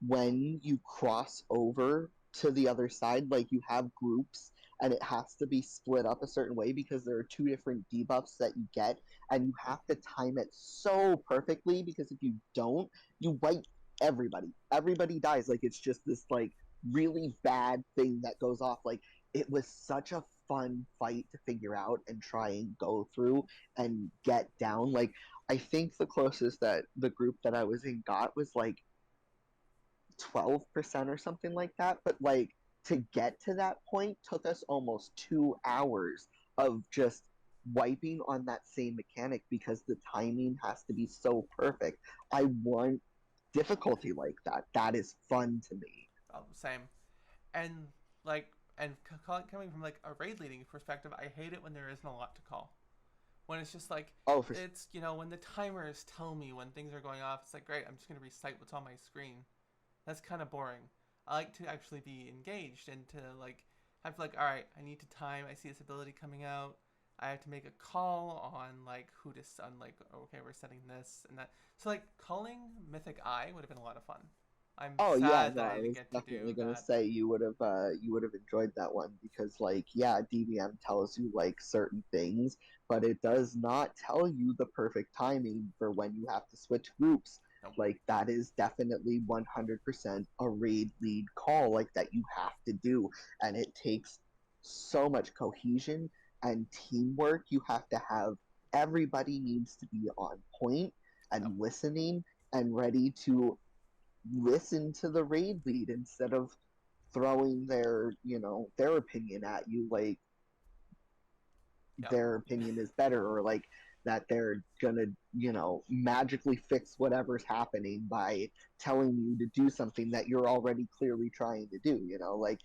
when you cross over to the other side. Like you have groups, and it has to be split up a certain way because there are two different debuffs that you get, and you have to time it so perfectly, because if you don't, you wipe everybody. Everybody dies. Like it's just this like really bad thing that goes off. Like it was such a fun fight to figure out and try and go through and get down. Like I think the closest that the group that I was in got was like 12% or something like that. But like to get to that point took us almost 2 hours of just wiping on that same mechanic because the timing has to be so perfect. I want difficulty like that. That is fun to me. Same. And like and coming from like a raid leading perspective, I hate it when there isn't a lot to call. When it's just like Oh, for it's when the timers tell me when things are going off, it's like great, I'm just gonna recite what's on my screen. That's kind of boring. I like to actually be engaged and to like have to like, all right, I need to time. I see this ability coming out. I have to make a call on like who to on like okay, we're setting this and that. So like calling Mythic Eye would have been a lot of fun. I'm Oh yeah, sad no, that I I didn't was get to definitely do gonna that. say you would have enjoyed that one, because like yeah, DVM tells you like certain things, but it does not tell you the perfect timing for when you have to switch groups. Nope. Like that is definitely 100% a raid lead call like that you have to do, and it takes so much cohesion and teamwork. You have to have everybody needs to be on point Yep. and listening and ready to listen to the raid lead instead of throwing their opinion at you, like Yep. their opinion is better, or like that they're gonna magically fix whatever's happening by telling you to do something that you're already clearly trying to do. Like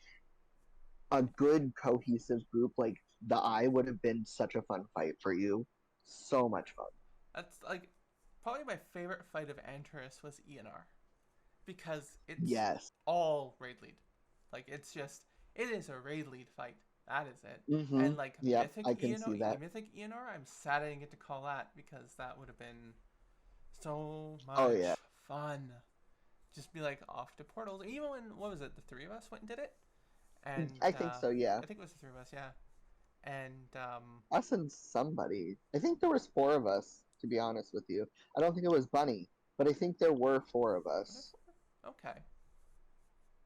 a good cohesive group, like the Eye would have been such a fun fight for you. So much fun. That's like probably my favorite fight of Antares was ENR because it's Yes. all raid lead. Like it's just it is a raid lead fight. That is it. Mm-hmm. And like Yep, I can see that. Mythic ENR, I'm sad I didn't get to call that because that would have been so Oh yeah. much fun. Just be like off to portals. Even when what was it? The three of us went and did it, and I think so, yeah. I think it was the three of us, yeah. And Us and somebody. I think there was four of us, to be honest with you. I don't think it was Bunny, but I think there were four of what us. if, okay.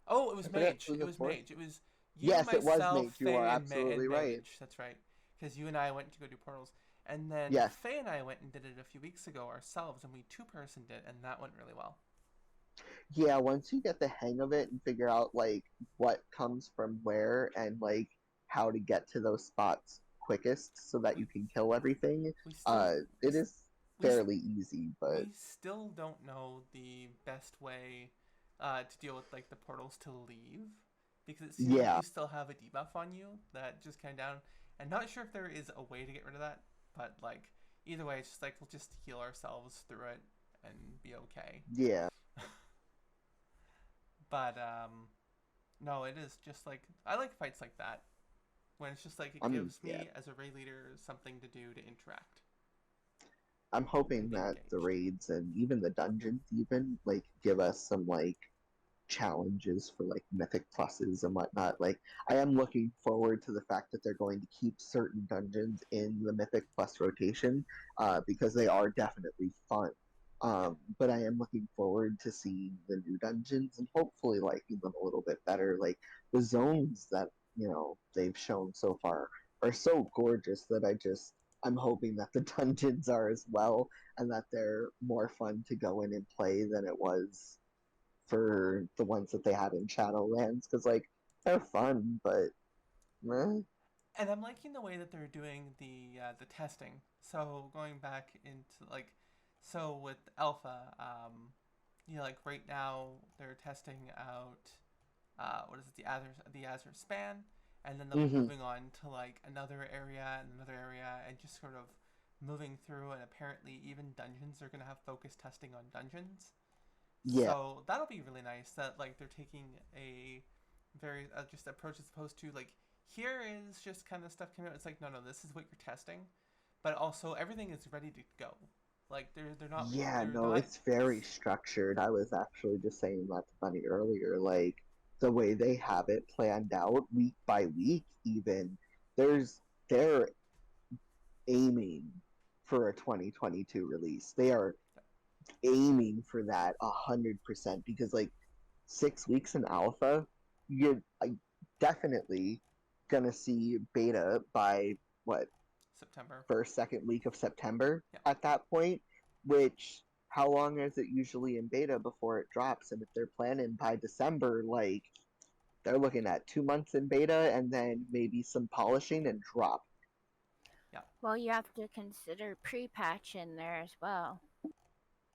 Oh, it I was forget Mage. who It the was fourth. Mage. It was you, Yes, it was myself, Mage. You are Faye, absolutely and right. Mage. That's right. Because you and I went to go do portals, and then Yes. Faye and I went and did it a few weeks ago ourselves, and we two-personed it, and that went really well. Yeah, once you get the hang of it and figure out like what comes from where, and like how to get to those spots quickest so that We you can kill everything, we still we it is we fairly easy, but we still don't know the best way to deal with like the portals to leave because it seems like yeah. you still have a debuff on you that just came down. And not sure if there is a way to get rid of that, but like either way, it's just like we'll just heal ourselves through it and be okay. Yeah. But no, it is just like I like fights like that when it's just like it gives Yeah. me as a raid leader something to do to interact I'm and hoping be that the engaged. raids and even the dungeons even like give us some like challenges for like mythic pluses and whatnot. Like I am looking forward to the fact that they're going to keep certain dungeons in the mythic plus rotation, because they are definitely fun. Yep. But I am looking forward to seeing the new dungeons and hopefully liking them a little bit better. Like the zones that they've shown so far are so gorgeous that I'm hoping that the dungeons are as well, and that they're more fun to go in and play than it was for the ones that they had in Shadowlands, because like they're fun, but Meh. And I'm liking the way that they're doing the testing. So going back into like, so with alpha, like right now they're testing out what is it, the Azure span, and then they'll be Mm-hmm. moving on to like another area, and just sort of moving through. And apparently, even dungeons are gonna have focused testing on dungeons. Yeah. So that'll be really nice. That like they're taking a very just approach as opposed to like here is just kind of stuff coming out. It's like no, this is what you're testing, but also everything is ready to go. Like Yeah, they're no, not. it's very structured. I was actually just saying that to Bunny earlier. Like the way they have it planned out week by week, even there's they're aiming for a 2022 release. They are aiming for that 100% because like 6 weeks in alpha, you're like, definitely gonna see beta by what September. first, second week of September Yeah. at that point, which how long is it usually in beta before it drops? And if they're planning by December, like they're looking at 2 months in beta and then maybe some polishing and drop. Yeah. Well, you have to consider pre-patch in there as well.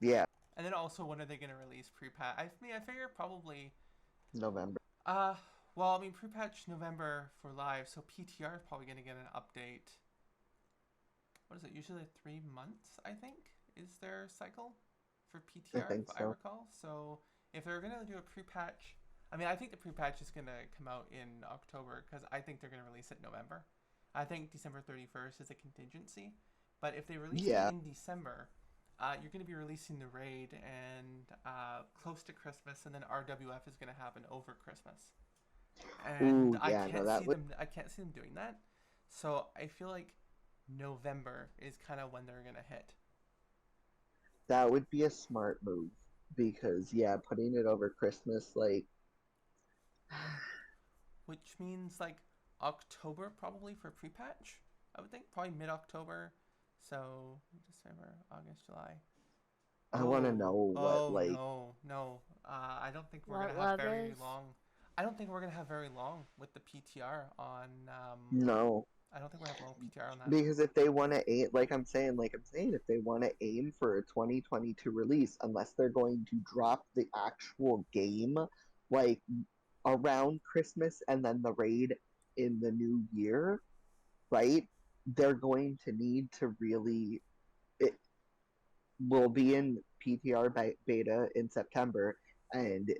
Yeah, And then also, when are they going to release pre-patch? I mean, I figure probably. November. Uh, well, I mean, pre-patch November for live, so PTR is probably going to get an update. What is it? Usually 3 months, I think, is their cycle for I PTR, think if I so. recall. So if they're going to do a pre-patch, I mean, I think the pre-patch is going to come out in October because I think they're going to release it in November. I think December 31st is a contingency. But if they release it Yeah. in December, you're going to be releasing the raid and close to Christmas, and then RWF is going to happen over Christmas. And Ooh, yeah, no, that would I can't see them doing that. So I feel like November is kind of when they're going to hit. be a smart move because yeah, putting it over Christmas, like Which means like October probably for pre-patch. I would think probably mid-October. So December, August, July. I want to know Oh, what oh like no, no. I don't think we're What gonna have love very is? long. I don't think we're gonna have very long with the PTR on. no. I don't think we have long PTR on that. Because if they want to aim, like I'm saying, if they want to aim for a 2022 release, unless they're going to drop the actual game like around Christmas and then the raid in the new year, right? They're going to need to really. It will be in PTR beta in September and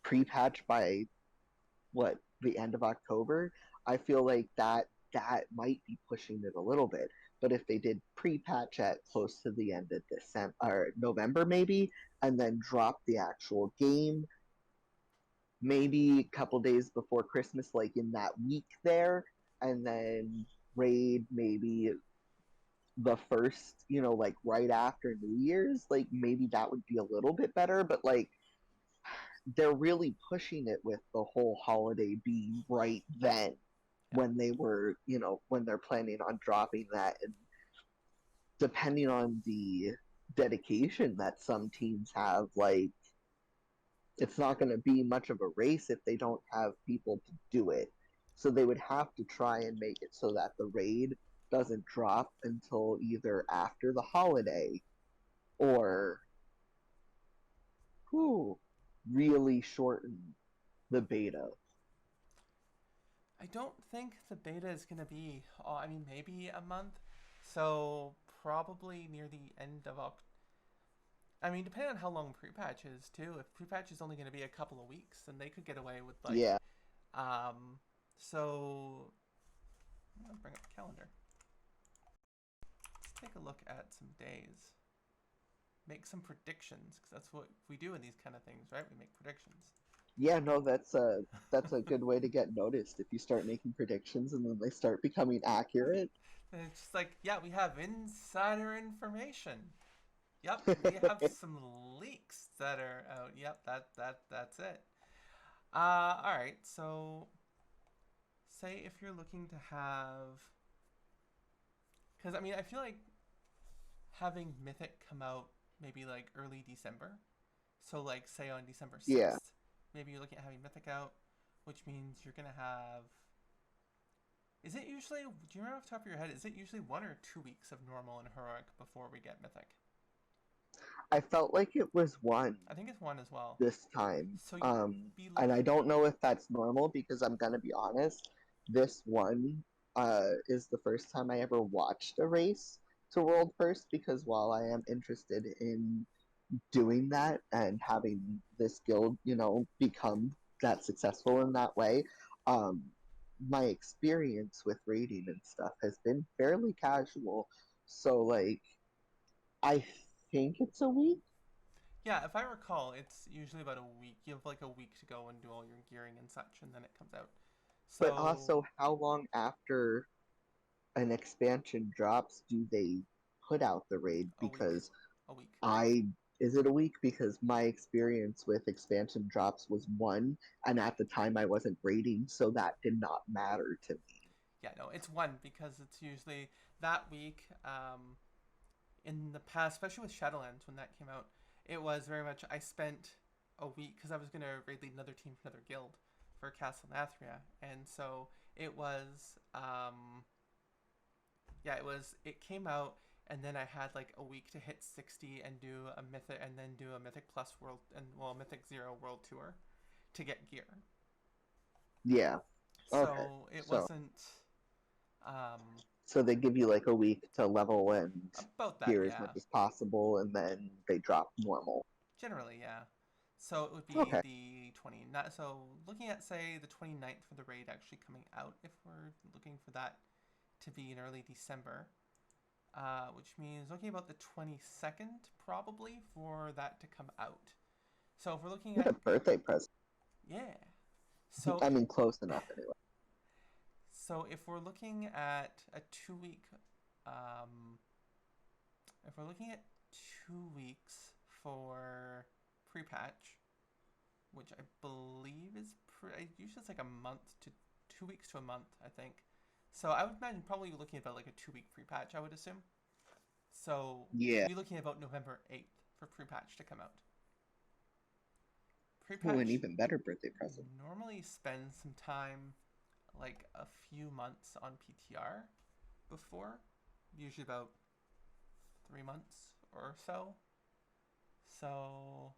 pre-patch by what the end of October, I feel like that might be pushing it a little bit. But if they did pre-patch at close to the end of December or November maybe, and then drop the actual game maybe a couple days before Christmas, like in that week there, and then raid maybe the first, like right after New Year's, like maybe that would be a little bit better. But like they're really pushing it with the whole holiday being right then Yeah. when they were, when they're planning on dropping that. And depending on the dedication that some teams have, like, it's not going to be much of a race if they don't have people to do it. So they would have to try and make it so that the raid doesn't drop until either after the holiday or whew, really shorten the beta. I don't think the beta is gonna be. I mean, maybe a month. So probably near the end of October. I mean, depending on how long pre-patch is too. If pre-patch is only going to be a couple of weeks, then they could get away with like, Yeah. um. So I'm gonna bring up the calendar. Let's take a look at some days. Make some predictions because that's what we do in these kind of things, right? We make predictions. Yeah, no, that's a good way to get noticed if you start making predictions and then they start becoming accurate. And it's just like, yeah, we have insider information. Yep, we have some leaks that are out. Yep, that's it. All right. So, say if you're looking to have, because I mean, I feel like having Mythic come out maybe like early December. So, like, say on December Yeah. 6th, maybe you're looking at having Mythic out, which means you're gonna have Is it usually, do you remember off the top of your head, is it usually 1 or 2 weeks of normal and heroic before we get mythic? I felt like it was one I think it's 1 as well. this time. So you'd be And I looking, don't know if that's normal because I'm gonna be honest, this one is the first time I ever watched a race to world first because while I am interested in doing that and having this guild, become that successful in that way, um, my experience with raiding and stuff has been fairly casual. So like I think it's a week. yeah, if I recall, it's usually about a week. You have like a week to go and do all your gearing and such, and then it comes out. But So, also, how long after an expansion drops do they put out the raid? a week. Because A week. I is it a week? Because my experience with expansion drops was one, and at the time I wasn't raiding, so that did not matter to me. Yeah, no, it's 1 because it's usually that week. In the past, especially with Shadowlands when that came out, it was very much I spent a week because I was gonna raid lead another team for another guild for Castle Nathria, and so it was yeah, it came out, and then I had like a week to hit 60 and do a mythic, and then do a mythic plus world and well mythic 0 world tour to get gear. Yeah. Okay. So it So wasn't um so they give you like a week to level and about that, gear as yeah. much as possible, and then they drop normal. Generally, yeah. So it would be Okay. the 20. Not, so looking at, say, the 29th for the raid actually coming out, if we're looking for that to be in early December, which means looking about the 22nd probably for that to come out. So if we're looking What at, a birthday present. yeah. So I mean, close enough anyway. so if we're looking at a 2 week, um, if we're looking at 2 weeks for pre-patch, which I believe is usually it's like a month to 2 weeks to a month, I think. So I would imagine probably looking about like a 2 week pre-patch, I would assume. So Yeah. we'd be looking about November 8th for pre-patch to come out. Oh, an Pre-patch even better birthday present. normally spends some time, like a few months on PTR before, usually about 3 months or so. So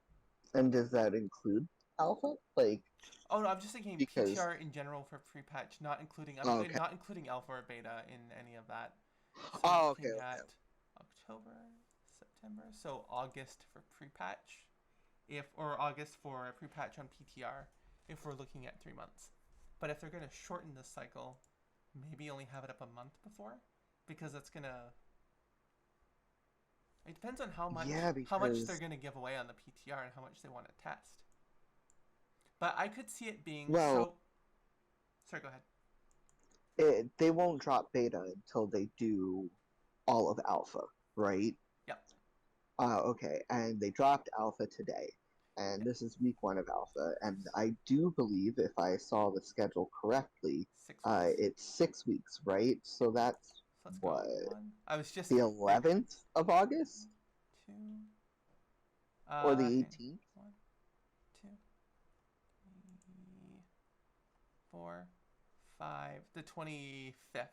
And does that include alpha? Like, oh no, I'm just thinking because PTR in general for pre-patch, not including oh, okay. not including alpha or beta in any of that. So Oh, okay, looking okay. at October, September, so August for pre-patch, if or August for a pre-patch on PTR, if we're looking at 3 months. But if they're gonna shorten this cycle, maybe only have it up a month before, because that's gonna. It depends on Yeah, how much they're because gonna give away on the PTR and how much they want to test. But I could see it being well, so. Sorry, go ahead. they won't drop beta until they do all of alpha, right? Yep. Okay, and they dropped alpha today, and Yep. this is week one of alpha, and I do believe if I saw the schedule correctly, 6 weeks. it's 6 weeks, right? So that's So let's what go one. I was just the 11th of August two. or the Hang. 18th. 1, 2, 3, 4, 5. The 25th.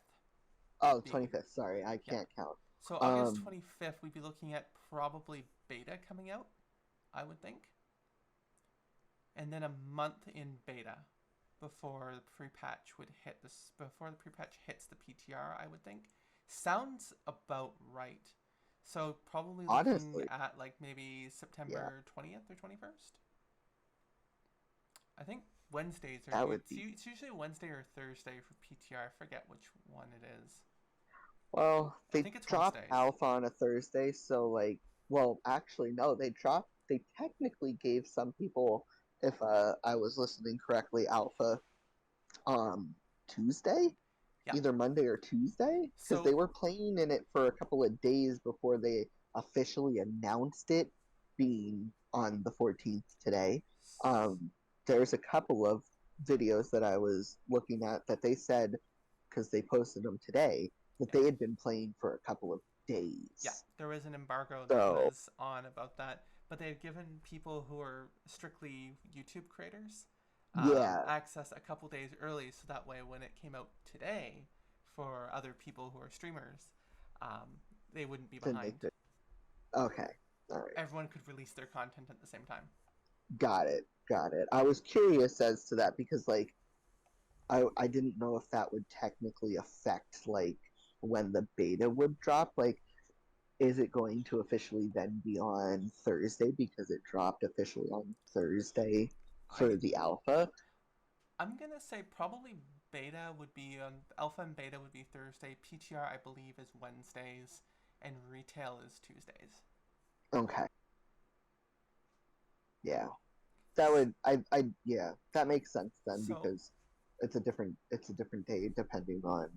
Oh, Be 25th. Sorry, I yeah. can't count. So August Um, 25th, we'd be looking at probably beta coming out, I would think, and then a month in beta before the pre-patch would hit this. Before the pre-patch hits the PTR, I would think. Sounds about right. So probably looking honestly, at like maybe yeah, September 20th or 21st. I think Wednesdays are that would be. it's usually Wednesday or Thursday for PTR. I forget which one it is. Well, I they think it's dropped Wednesdays. Alpha on a Thursday, so like, well, actually, no, they dropped. They technically gave some people, if I was listening correctly, Alpha Tuesday, Yeah. either Monday or Tuesday, because they So were playing in it for a couple of days before they officially announced it being on the 14th today. Um, there's a couple of videos that I was looking at that they said, because they posted them today, that yeah, they had been playing for a couple of yeah, days. there was an embargo that So was on about that, but they had given people who are strictly YouTube creators yeah, access a couple days early, so that way when it came out today, for other people who are streamers, they wouldn't be To behind. make it. Okay. All right. Everyone could release their content at the same time. Got it. Got it. I was curious as to that because, like, I didn't know if that would technically affect, like, when the beta would drop. Like, is it going to officially then be on Thursday because it dropped officially on Thursday for the alpha? I'm gonna say probably beta would be on alpha, and beta would be Thursday. PTR I believe is Wednesdays, and retail is Tuesdays. Okay. Yeah. That would yeah, that makes sense then So because it's a different day depending on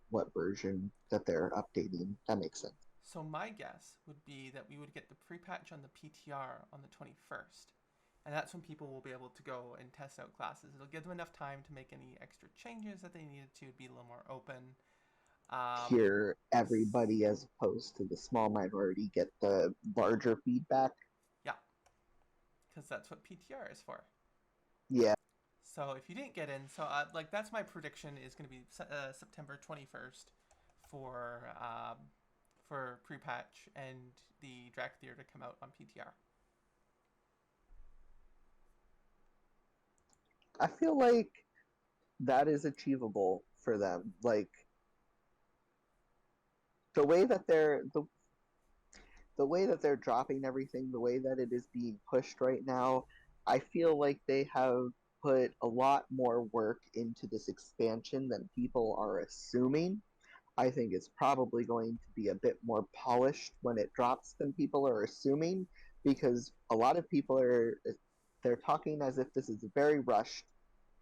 what version that they're updating. That makes sense. so my guess would be that we would get the pre-patch on the PTR on the 21st. And that's when people will be able to go and test out classes. It'll give them enough time to make any extra changes that they needed to be a little more open. Hear everybody as opposed to the small minority get the larger feedback. Yeah, because that's what PTR is for. Yeah. So if you didn't get in, so like that's my prediction is going to be September 21st for pre-patch and the Dracthyr to come out on PTR. I feel like that is achievable for them. Like the way that the way that they're dropping everything, the way that it is being pushed right now, I feel like they have put a lot more work into this expansion than people are assuming. I think it's probably going to be a bit more polished when it drops than people are assuming because a lot of people they're talking as if this is a very rushed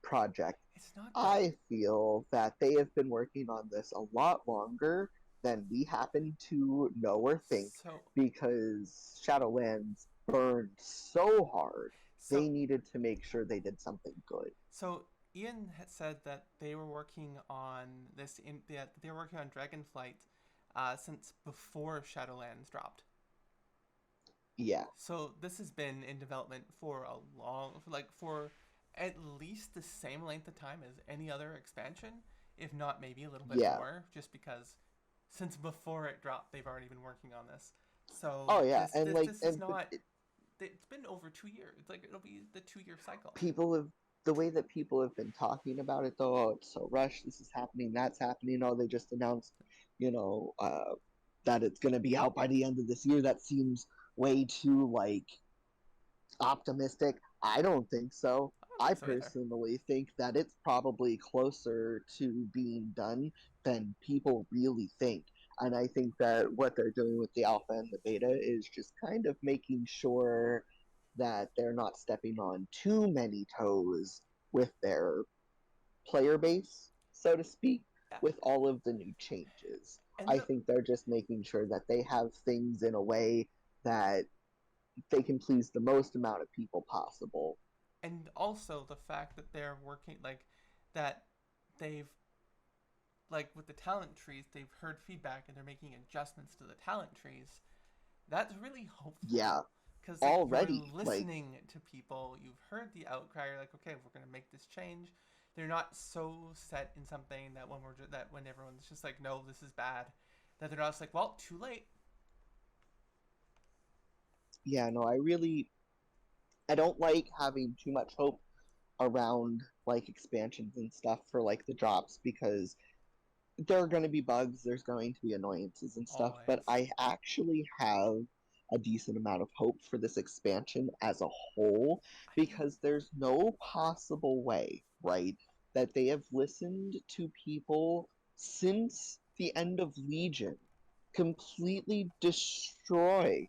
project. It's not. I feel that they have been working on this a lot longer than we happen to know or think because Shadowlands burned so hard. They needed to make sure they did something good. So Ian had said that they were working on this. They were working on Dragonflight since before Shadowlands dropped. Yeah. So this has been in development for for at least the same length of time as any other expansion, if not maybe a little bit more, just because since before it dropped, they've already been working on this. So this is not. It's been over 2 years. Like it'll be the 2-year cycle. The way that people have been talking about it though, it's so rushed. This is happening, that's happening. Oh, they just announced, that it's going to be out by the end of this year. That seems way too like optimistic. I don't think so. I personally think that it's probably closer to being done than people really think. And I think that what they're doing with the alpha and the beta is just kind of making sure that they're not stepping on too many toes with their player base, so to speak, with all of the new changes. I think they're just making sure that they have things in a way that they can please the most amount of people possible. And also the fact that they're working that they've with the talent trees, they've heard feedback and they're making adjustments to the talent trees. That's really hopeful. Yeah. Because already you're listening to people, you've heard the outcry. You're like, okay, we're gonna make this change. They're not so set in something that when everyone's just like, no, this is bad, that they're not just like, well, too late. Yeah, no, I don't like having too much hope around like expansions and stuff for like the drops because there are going to be bugs, there's going to be annoyances and stuff, but I actually have a decent amount of hope for this expansion as a whole because there's no possible way, right, that they have listened to people since the end of Legion completely destroy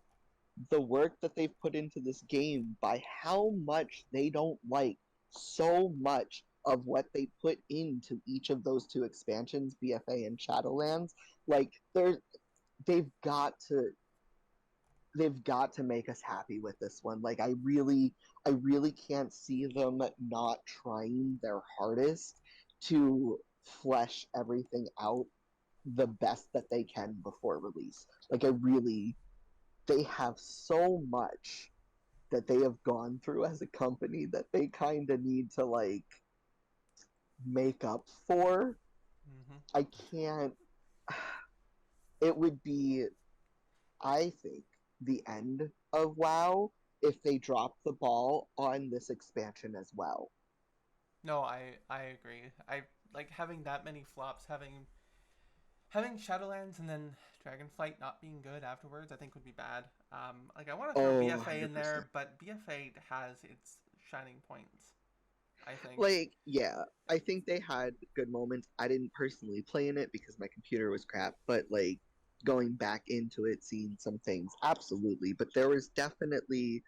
the work that they've put into this game by how much they don't like so much of what they put into each of those two expansions, BFA and Shadowlands. Like they've got to make us happy with this one. Like I really can't see them not trying their hardest to flesh everything out the best that they can before release. Like they have so much that they have gone through as a company that they kind of need to like make up for Mm-hmm. I can't. It would be, I think, the end of WoW if they drop the ball on this expansion as well. No, I agree. I like having that many flops, having Shadowlands and then Dragonflight not being good afterwards. I think would be bad. Like I want to throw Oh, BFA in 100%. there, but BFA has its shining points. I think. Like, yeah, I think they had good moments. I didn't personally play in it because my computer was crap, but like going back into it, seeing some things, absolutely. But there was definitely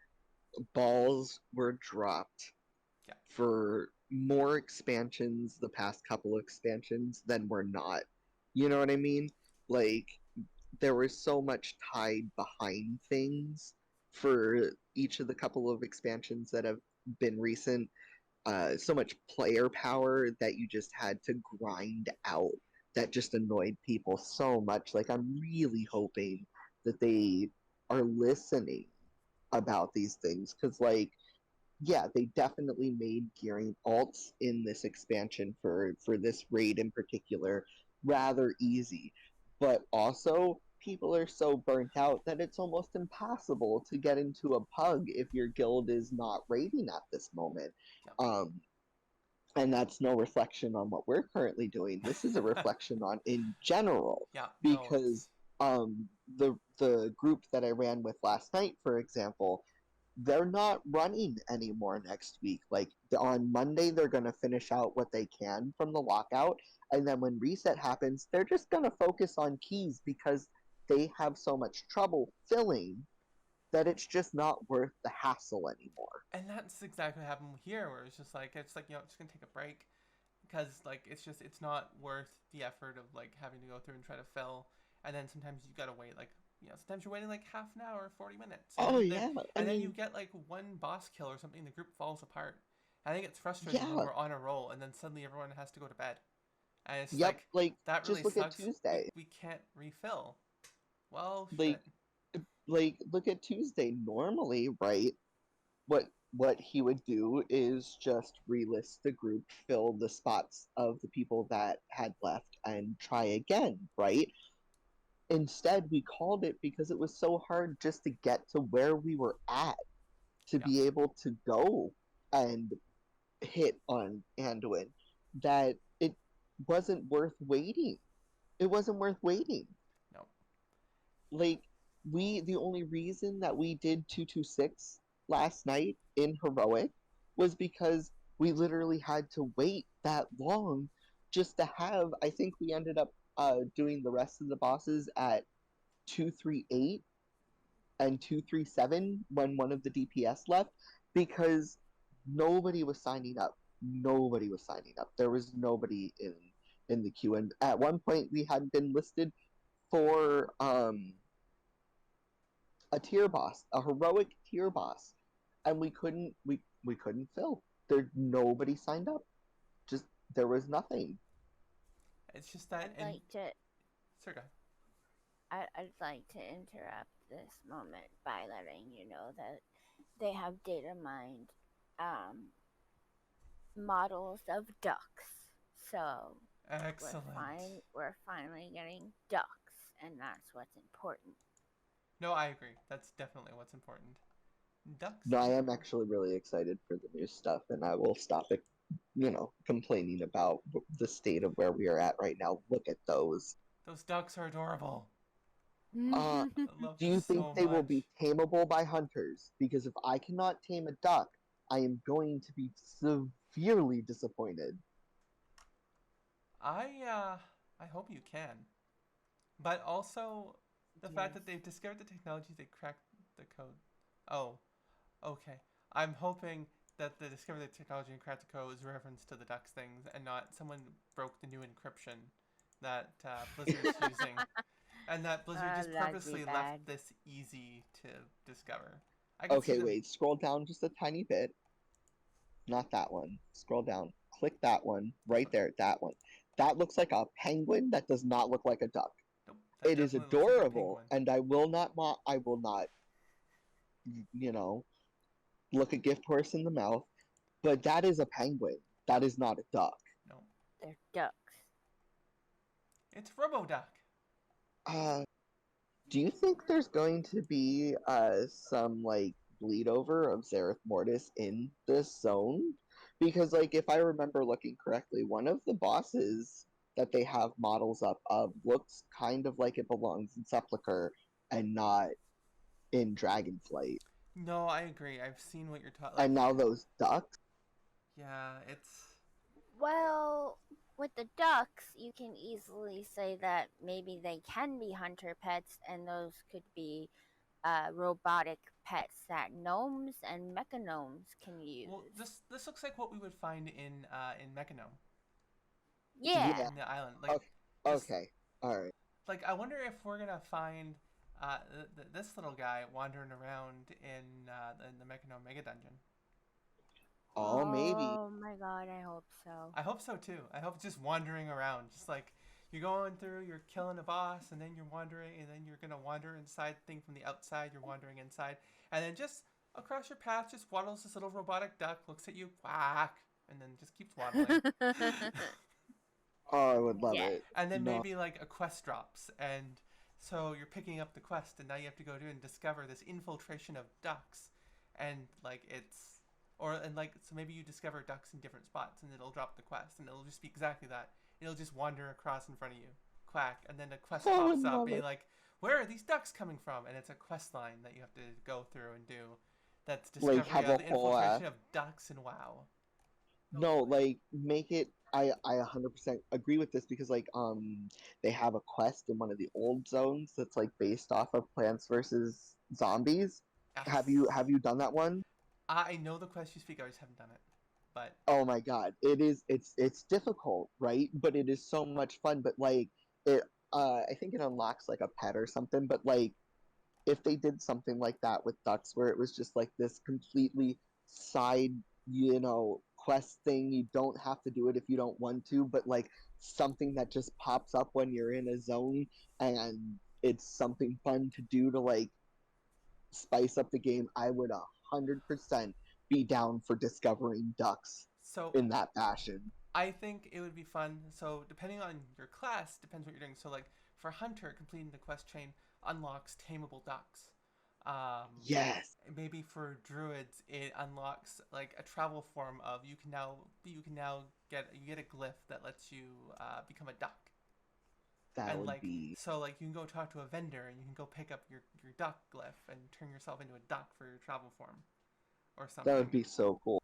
balls were dropped Yeah. for more expansions, the past couple of expansions, than were not. You know what I mean? Like, there was so much tied behind things for each of the couple of expansions that have been recent, so much player power that you just had to grind out that just annoyed people so much. Like, I'm really hoping that they are listening about these things because, like, yeah, they definitely made gearing alts in this expansion for this raid in particular rather easy, but also people are so burnt out that it's almost impossible to get into a pug if your guild is not raiding at this moment. Um, and that's no reflection on what we're currently doing. This is a Yeah. reflection on in general, Yeah. No, because it's the group that I ran with last night, for example, they're not running anymore next week. Like on Monday, they're going to finish out what they can from the lockout. And then when reset happens, they're just going to focus on keys because they have so much trouble filling that it's just not worth the hassle anymore. and that's exactly what happened here, where it's like just gonna take a break because like it's not worth the effort of like having to go through and try to fill, and then sometimes you gotta wait like sometimes you're waiting like half an hour, 40 minutes, Oh, yeah. I and then you mean, get like one boss kill or something, the group falls apart. I think it's frustrating when yeah. we're on a roll and then suddenly everyone has to go to bed, and it's Yep. like Like, that really just look at sucks. We Tuesday. we can't refill. Well, Like, shit. look at Tuesday. Normally, right? What he would do is just relist the group, fill the spots of the people that had left, and try again, right? Instead, we called it because it was so hard just to get to where we were at, to Yeah. be able to go and hit on Anduin, that it wasn't worth waiting. It wasn't worth waiting. No. Like, the only reason that we did 226 last night in heroic was because we literally had to wait that long just to have. I think we ended up doing the rest of the bosses at 238 and 237 when one of the DPS left, because nobody was signing up. Nobody was signing up. There was nobody in the queue, and at one point we had been listed for a tier boss, a heroic tier boss, and we couldn't fill. There Nobody signed up. Just there was nothing. It's just that, I'd and like to sir, go ahead. I'd like to interrupt this moment by letting you know that they have data mined um, models of ducks. So Excellent. we're finally getting ducks, and that's what's important. No, I agree. That's definitely what's important. Ducks No, I are am adorable. actually really excited for the new stuff, and I will stop it. Complaining about the state of where we are at right now. Look at those. Those ducks are adorable. Uh, I love do them you think so they will be much. tameable by hunters? Because if I cannot tame a duck, I am going to be severely disappointed. I hope you can. But also the fact Yes. that they've discovered the technology, they cracked the code. Oh, okay. I'm hoping that the discovery of the technology and cracked the code is reference to the ducks things and not someone broke the new encryption that Blizzard's using, and that Blizzard just That'd be purposely left bad. this easy to discover. I could see Okay, them. wait, scroll down just a tiny bit. Not that one. Scroll down. Click that one This right one. there. That one. That looks like a penguin. That does not look like a duck. Nope. That It is definitely looks like a adorable, penguin. and I will not, you know, look a gift horse in the mouth. But that is a penguin. That Yep. is not a duck. No. They're ducks. It's RoboDuck. Uh, do you think there's going to be some like bleed over of Zereth Mortis in this zone? Because like if I remember looking correctly, one of the bosses that they have models up of looks kind of like it belongs in Sepulchre and not in Dragonflight. No, I agree. I've seen what you're talking. And now those ducks. Yeah, it's Well, with the ducks, you can easily say that maybe they can be hunter pets, and those could be robotic pets that gnomes and mechagnomes can use. well. This looks like what we would find in Mechanome Yeah. Yeah. in the island. Like Okay. this. Okay. All right. Like I wonder if we're gonna find this little guy wandering around in the Mechanome Mega Dungeon. Oh, maybe. Oh my god, I hope so. I hope so too. I hope just wandering around, just like you're going through, you're killing a boss, and then you're wandering, and then you're gonna wander inside thing from the outside. You're wandering inside, and then just across your path just waddles this little robotic duck, looks at you, quack, and then just keeps waddling. Oh, I would love Yeah. it. And then No. maybe like a quest drops, and so you're picking up the quest, and now you have to go do and discover this infiltration of ducks, and like it's and like so maybe you discover ducks in different spots, and it'll drop the quest, and it'll just be exactly that. It'll just wander across in front of you, quack, and then a quest I would pops up, love being it. like, "Where are these ducks coming from?" And it's a quest line that you have to go through and do. That's Like discovery have of a the whole infiltration of ducks in WoW. no, like make it I 100% agree with this because like they have a quest in one of the old zones that's like based off of Plants versus Zombies. Yes. Have you done that one? I know the quest you speak. I just haven't done it, but Oh my god. It's difficult, right? But it is so much fun, but like it I think it unlocks like a pet or something, but like if they did something like that with ducks where it was just like this completely side, quest thing, you don't have to do it if you don't want to, but like something that just pops up when you're in a zone and it's something fun to do to like spice up the game, I would 100% be down for discovering ducks so in that fashion. I think it would be fun. So depending on your class, depends what you're doing. So like for Hunter, completing the quest chain unlocks tameable ducks. Yes, Maybe for Druids, it unlocks like a travel form of you can now get a glyph that lets you become a duck. that And would like be so like you can go talk to a vendor and you can go pick up your duck glyph and turn yourself into a duck for your travel form or that would something. be so cool.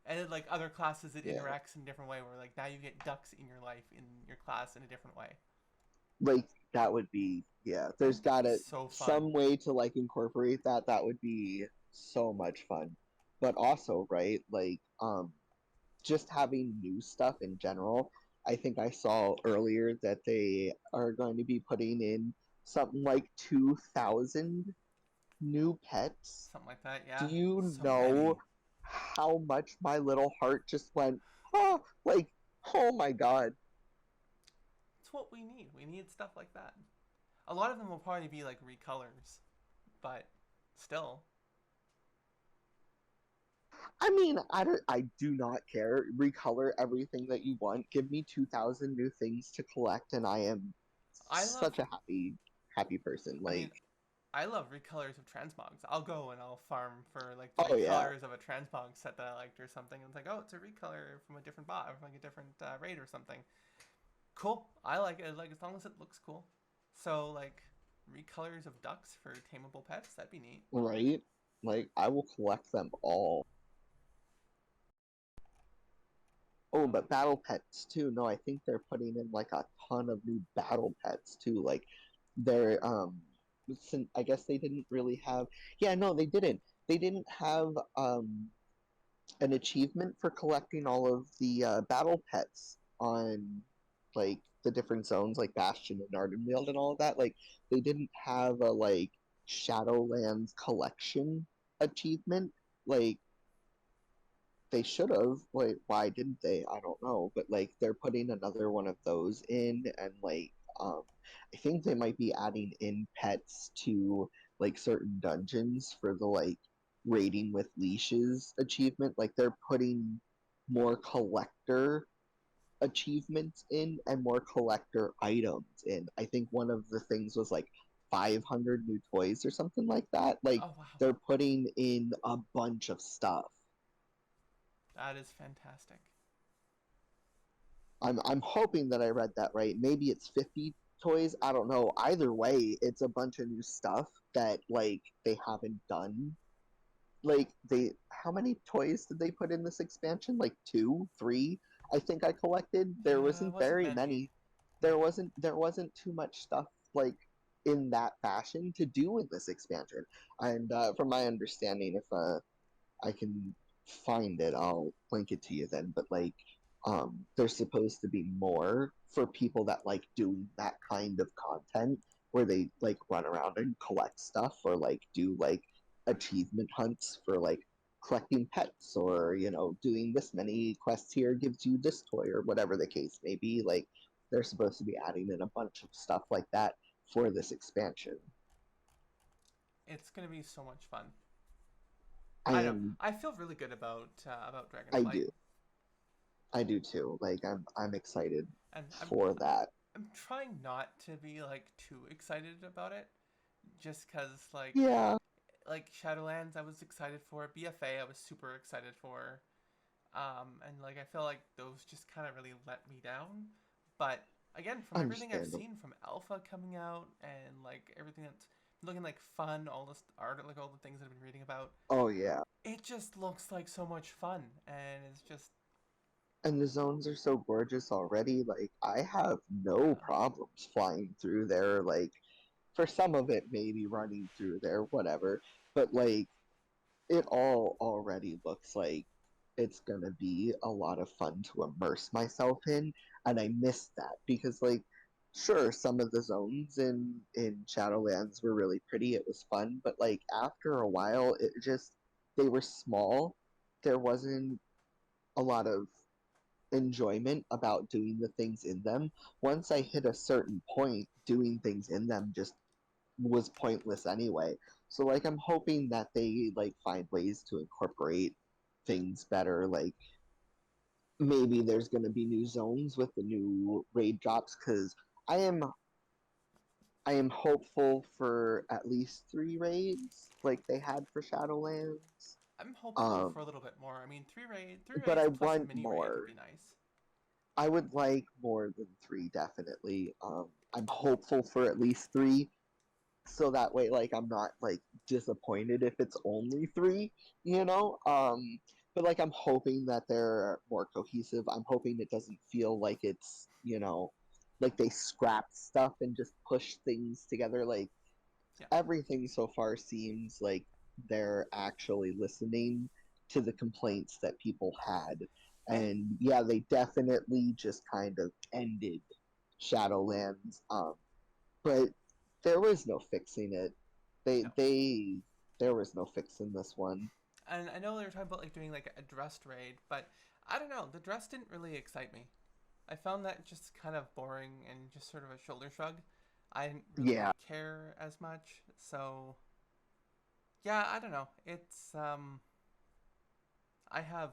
And then like other classes, it Yeah. interacts in a different way. Where like now you get ducks in your life in your class in a different way. Like that would be, yeah, there's That'd be gotta so fun. some way to like incorporate that. That would be so much fun. But also, right, like just having new stuff in general. I think I saw earlier that they are going to be putting in something like 2,000 new pets. Something like that. Do Yeah. you So know many. how much my little heart just went, oh, like, oh my god. It's what we need. We need stuff like that. A lot of them will probably be like recolors, but still. I mean, I do not care. Recolor everything that you want. Give me 2,000 new things to collect, and I am I love. such a happy person. I mean, Like, I love recolors of transmogs. I'll go and I'll farm for like the oh yeah, recolors of a transmog set that I liked or something. And it's like, oh, it's a recolor from a different bot, or from like a different raid or something. Cool. I like it. Like as long as it looks cool. So like recolors of ducks for tameable pets. That'd be neat. right? Like, I will collect them all. Oh, but battle pets too. No, I think they're putting in like a ton of new battle pets too. Like, they're I guess they didn't really have. Yeah, no, they didn't. They didn't have an achievement for collecting all of the battle pets on like the different zones like Bastion and Ardenweald and all of that. Like they didn't have a like Shadowlands collection achievement. Like they should have. Like why didn't they? I don't know. But like they're putting another one of those in and like I think they might be adding in pets to like certain dungeons for the like raiding with leashes achievement. Like they're putting more collector achievements in and more collector items in. I think one of the things was like 500 new toys or something like that. Like Oh wow, they're putting in a bunch of stuff. that is fantastic. I'm hoping that I read that right. Maybe it's 50 toys. I don't know. Either way, it's a bunch of new stuff that like they haven't done. Like they how many toys did they put in this expansion? Like two, three? I think I collected. There Yeah, it wasn't wasn't very many. many. No. There wasn't too much stuff like in that fashion to do in this expansion. And from my understanding, if I can find it, I'll link it to you then. But like, there's supposed to be more for people that like doing that kind of content where they like run around and collect stuff or like do like achievement hunts for like collecting pets or doing this many quests here gives you this toy or whatever the case may be. Like they're supposed to be adding in a bunch of stuff like that for this expansion. It's gonna be so much fun. I I know. am I feel really good about I Dragonflight, do. I do too. Like I'm excited and for that. I'm trying not to be like too excited about it, just cause Yeah, like Shadowlands I was excited for, BFA I was super excited for, and like I feel like those just kind of really let me down. But again, from everything I've understandable. seen from Alpha coming out and like everything that's looking like fun, all this art, like all the things that I've been reading about, Oh yeah. it just looks like so much fun, and it's just And the zones are so gorgeous already. Like I have no yeah, problems flying through there. Like for some of it maybe running through there, whatever. But like it all already looks like it's gonna be a lot of fun to immerse myself in, and I missed that because like sure some of the zones in Shadowlands were really pretty, it was fun, but like after a while it just they were small. There wasn't a lot of enjoyment about doing the things in them. Once I hit a certain point, doing things in them just was pointless anyway. So like I'm hoping that they like find ways to incorporate things better. Like maybe there's gonna be new zones with the new raid drops because I am I am hopeful for at least 3 raids like they had for Shadowlands. I'm hopeful Um, for a little bit more. I mean, three but raids I plus a want mini raid would more. be nice. I would like more than three, definitely. I'm hopeful for at least three, so that way like I'm not like disappointed if it's only three. But like I'm hoping that they're more cohesive. I'm hoping it doesn't feel like it's like they scrapped stuff and just pushed things together. Like Yeah, everything so far seems like they're actually listening to the complaints that people had. and And yeah, they definitely just kind of ended Shadowlands. But there was no fixing it. They no, they there was no fixing this one. and I know they were talking about like doing like a dressed raid, but I don't know. The dress didn't really excite me. I found that just kind of boring and just sort of a shoulder shrug. I didn't really Yeah, care as much, so yeah, I don't know. I have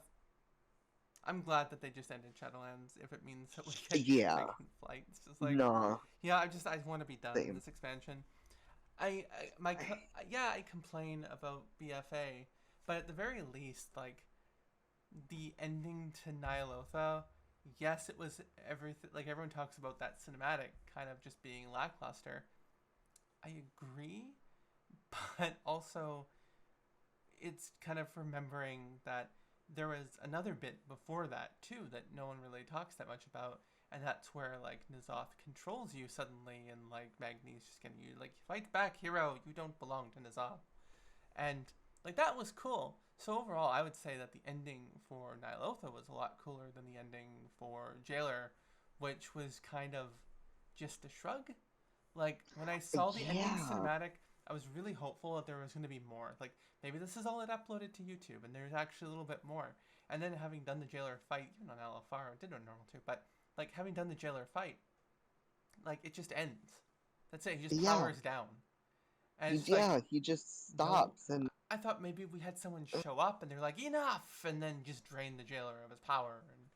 I'm glad that they just ended Shadowlands if it means that we get yeah, Dragonflight. It's just like, no, yeah, I want to be done with same. this expansion. Yeah, I complain about BFA, but at the very least, like the ending to Nyalotha, yes, it was everything. Like everyone talks about that cinematic kind of just being lackluster. I agree, but also it's kind of remembering that there was another bit before that too that no one really talks that much about, and that's where like N'Zoth controls you suddenly, and like Magni's just getting you like fight back, hero, you don't belong to N'Zoth, and like that was cool. So overall, I would say that the ending for Nyalotha was a lot cooler than the ending for Jailer, which was kind of just a shrug. Like when I saw the ending Yeah, cinematic, I was really hopeful that there was going to be more. Like maybe this is all it uploaded to YouTube, and there's actually a little bit more. And then having done the jailer fight, even on LFR, it did on normal too, but like having done the jailer fight, like it just ends. That's it. He just yeah, powers down, and it's just like yeah. He just no. stops and I thought maybe we had someone show up and they're like enough, and then just drain the jailer of his power, and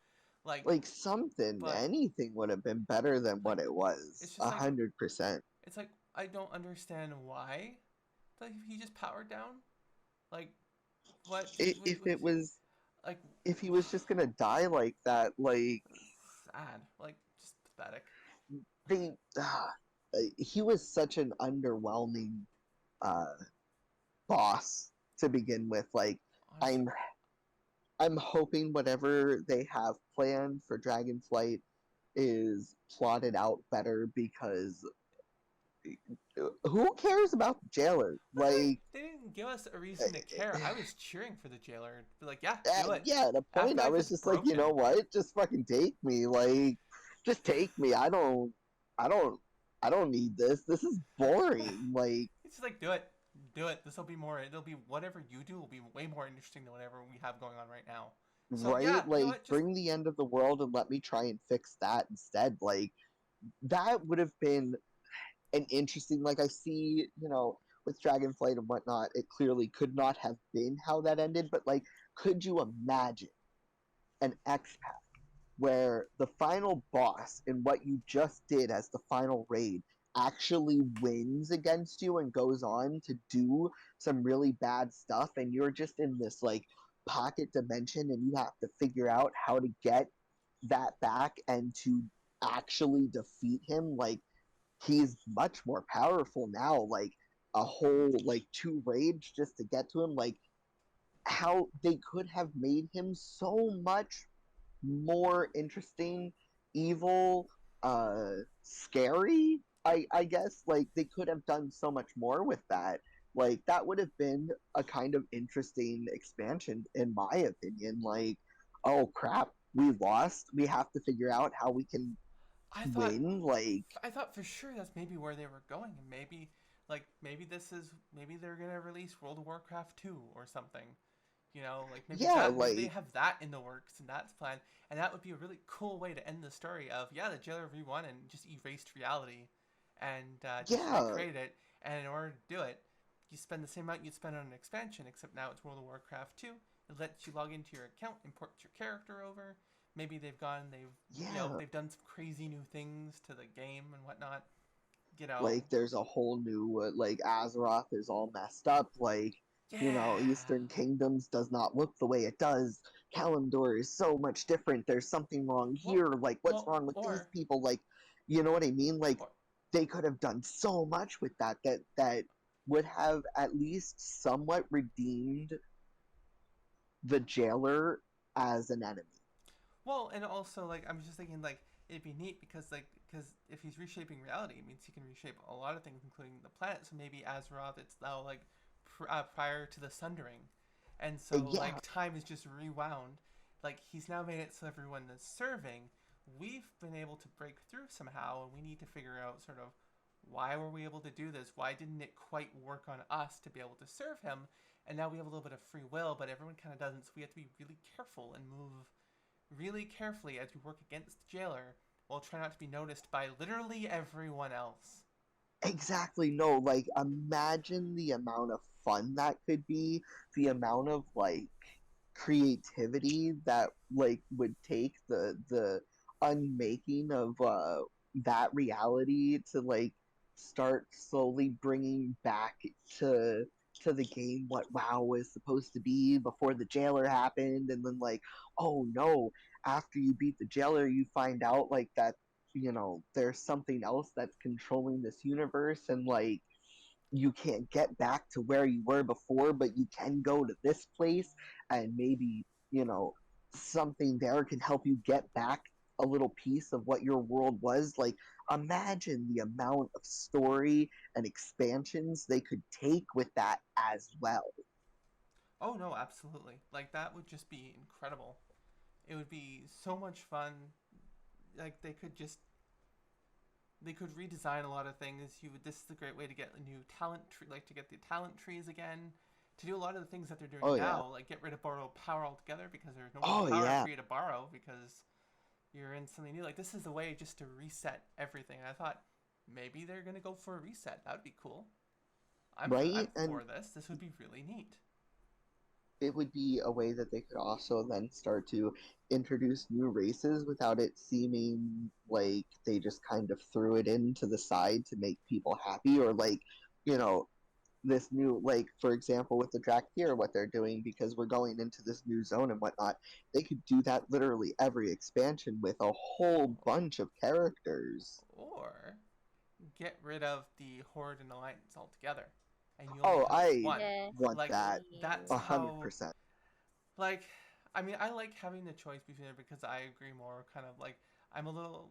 Like something, But anything would have been better than like what it it's was. just like 100%. it's like I don't understand why. Like he just powered down. Like what? If it was, Like if he was just gonna die like that, like sad. Like just pathetic. they, he was such an underwhelming uh boss to begin with. Like Honestly, I'm I'm hoping whatever they have planned for Dragonflight is plotted out better because who cares about the jailer? but Like, they didn't give us a reason to care. I was cheering for the jailer. Be like, yeah, do it. yeah, at a point I Afterlife was is just like, you know broken. what? Just fucking take me. Like, just take me. I don't, I don't need this. This is boring. Like, It's just like do it, do it. This will be more. It'll be whatever you do will be way more interesting than whatever we have going on right now. So yeah, right? you know Like, what? Just bring the end of the world and let me try and fix that instead. Like, that would have been an interesting. Like, I see, with Dragonflight and whatnot, it clearly could not have been how that ended. But like, could you imagine an X where the final boss in what you just did as the final raid actually wins against you and goes on to do some really bad stuff, and you're just in this like pocket dimension and you have to figure out how to get that back and to actually defeat him. Like, he's much more powerful now, like a whole like two raids just to get to him. Like, how they could have made him so much more interesting, evil, scary. I guess like they could have done so much more with that. Like, that would have been a kind of interesting expansion, in my opinion. Like, oh crap, we lost. We have to figure out how we can I thought win. Like, I thought for sure that's maybe where they were going, and maybe this is maybe they're gonna release World of Warcraft 2 or something. You know, like yeah, maybe they like have that in the works and that's planned, and that would be a really cool way to end the story of yeah, the jailer re-won and just erased reality, and just yeah, recreated it. And in order to do it, you spend the same amount you'd spend on an expansion, except now it's World of Warcraft 2. It lets you log into your account, import your character over. Maybe yeah. they've done some crazy new things to the game and whatnot. You know, Like, there's a whole new like Azeroth is all messed up. Like, yeah. Eastern Kingdoms does not look the way it does. Kalimdor is so much different. There's something wrong Well, here. Like, what's well, wrong with these people? Like, you know what I mean? Like, or they could have done so much with that would have at least somewhat redeemed the jailer as an enemy. well, and also like I'm just thinking like it'd be neat because if he's reshaping reality, it means he can reshape a lot of things, including the planet. So maybe Azeroth, it's now like prior to the Sundering, and so Yeah, like time is just rewound. Like he's now made it so everyone is serving. We've been able to break through somehow, and we need to figure out sort of why were we able to do this? Why didn't it quite work on us to be able to serve him? And now we have a little bit of free will, but everyone kind of doesn't. So we have to be really careful and move really carefully as we work against the jailer while trying not to be noticed by literally everyone else. exactly. No, like, imagine the amount of fun that could be, the amount of like creativity that like would take the unmaking of that reality to like start slowly bringing back to the game what WoW was supposed to be before the jailer happened. And then like, oh no, after you beat the jailer you find out like that there's something else that's controlling this universe, and like you can't get back to where you were before, but you can go to this place, and maybe, something there can help you get back a little piece of what your world was. Like, imagine the amount of story and expansions they could take with that as well. Oh no, absolutely. Like that would just be incredible. It would be so much fun. Like they could redesign a lot of things. This is a great way to get a new talent tree, like to get the talent trees again. To do a lot of the things that they're doing Oh yeah. now, like get rid of borrowed power altogether because there's no more Oh power yeah. for you to borrow because you're in something new. Like this is a way just to reset everything. And I thought maybe they're gonna go for a reset. That would be cool. I'm Right? for this. This would be really neat. it would be a way that they could also then start to introduce new races without it seeming like they just kind of threw it into the side to make people happy, or like, you know, this new, like, for example, with the Draktyr, what they're doing, because we're going into this new zone and whatnot, they could do that literally every expansion with a whole bunch of characters. Or get rid of the Horde and Alliance altogether, and you only Oh, have I one. Yes, want Like that that's you. 100%. like I mean I like having the choice between it because I agree more. Kind of like I'm a little.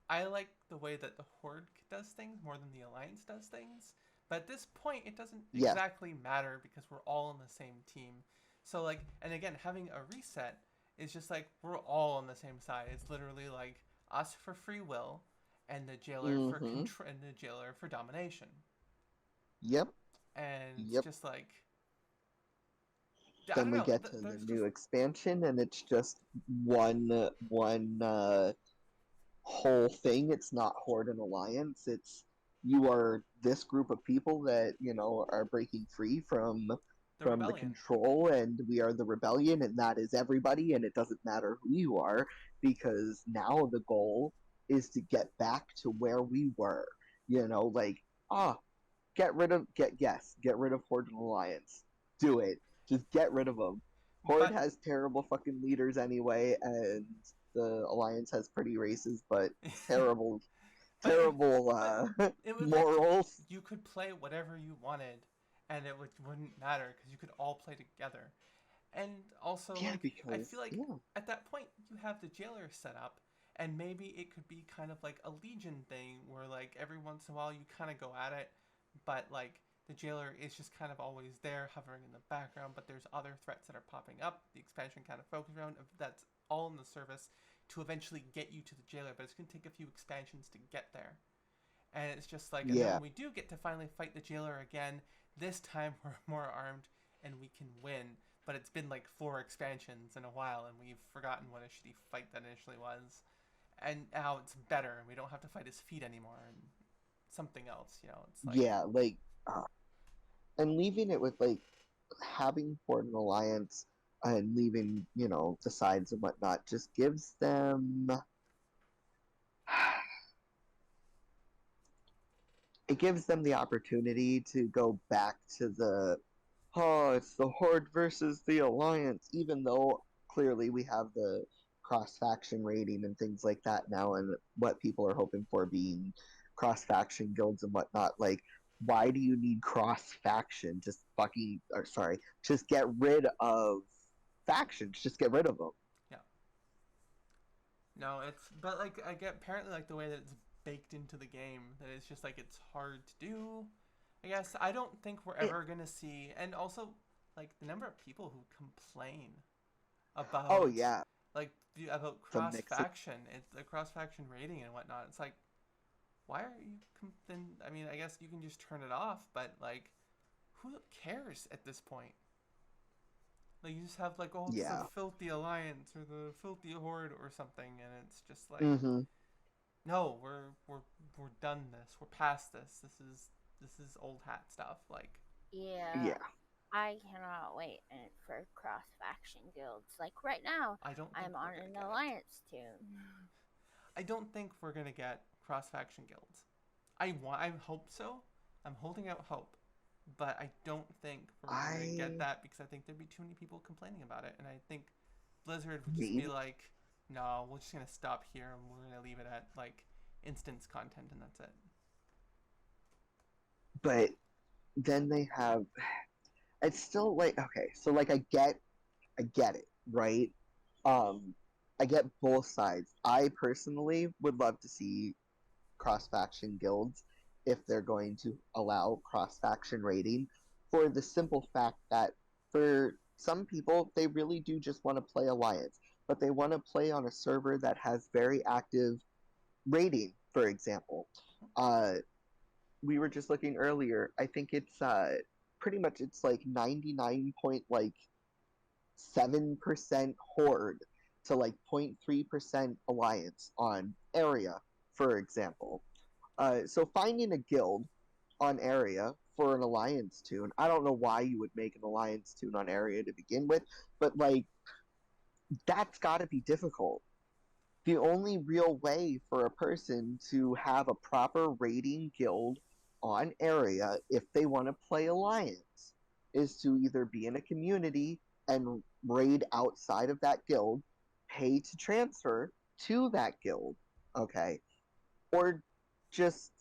I like the way that the Horde does things more than the Alliance does things. But at this point, it doesn't Yes. exactly matter because we're all on the same team. So like, and again, having a reset is just like we're all on the same side. It's literally like us for free will, and the jailer for Mm-hmm. control, and the jailer for domination. Yep. And it's Yep. just like I Then don't we know. get to the There's new just expansion, and it's just one whole thing. It's not Horde and Alliance. It's you are this group of people that, you know, are breaking free the from the rebellion. control, and we are the rebellion, and that is everybody, and it doesn't matter who you are, because now the goal is to get back to where we were. You know, like, ah, get rid of Horde and Alliance. Do it. Just get rid of them. Horde But has terrible fucking leaders anyway, and the Alliance has pretty races, but terrible, but it, terrible but it would let morals. you could play whatever you wanted, and wouldn't matter because you could all play together. And also, Yeah, like I because feel like yeah, at that point you have the jailer set up, and maybe it could be kind of like a legion thing where like every once in a while you kind of go at it, but like the jailer is just kind of always there hovering in the background, but there's other threats that are popping up. The expansion kind of focuses around that's all in the service to eventually get you to the jailer, but it's going to take a few expansions to get there. And it's just like, and then yeah, when we do get to finally fight the jailer again, this time we're more armed and we can win. But it's been like 4 expansions in a while, and we've forgotten what a shitty fight that initially was. And now it's better, and we don't have to fight his feet anymore, and something else. You know, it's like, yeah, like, uh, and leaving it with like having Horde and Alliance and leaving, you know, the sides and whatnot just gives them it gives them the opportunity to go back to the, oh, it's the Horde versus the Alliance, even though clearly we have the cross faction rating and things like that now, and what people are hoping for being cross faction guilds and whatnot. Like, why do you need cross faction? Just fucking, or sorry, just get rid of factions. Just get rid of them. yeah. No, it's, but like, I get apparently like the way that it's baked into the game, that it's just like it's hard to do. I guess I don't think we're It, ever gonna see, and also like the number of people who complain oh about yeah, like about the cross mix. faction, it's the cross faction rating and whatnot. It's like, why are you? Then I mean, I guess you can just turn it off, but like, who cares at this point? Like you just have like, oh, it's the Yeah. filthy alliance or the filthy horde or something, and it's just like, Mm-hmm. no, we're done this. We're past this. This is old hat stuff. Like, Yeah, Yeah. I cannot wait for cross faction guilds. Like right now, I don't think I'm we're on gonna an get it. alliance tune. I don't think we're gonna get cross faction guilds. I hope so. I'm holding out hope, but I don't think we're gonna get I that because I think there'd be too many people complaining about it, and I think Blizzard would just be maybe, like, no, we're just gonna stop here and we're gonna leave it at like instance content and that's it. but then they have. It's still like, okay, so like I get it, right? Um, I get both sides. I personally would love to see cross faction guilds if they're going to allow cross faction rating, for the simple fact that for some people they really do just want to play Alliance, but they want to play on a server that has very active rating. For example, uh, we were just looking earlier. I think it's pretty much it's like 99 point like 7% Horde to like 0.3% Alliance on Area, for example. So finding a guild on Area for an alliance toon. I don't know why you would make an alliance toon on area to begin with, but like that's got to be difficult. The only real way for a person to have a proper raiding guild on area if they want to play alliance is to either be in a community and raid outside of that guild, pay to transfer to that guild, okay, or just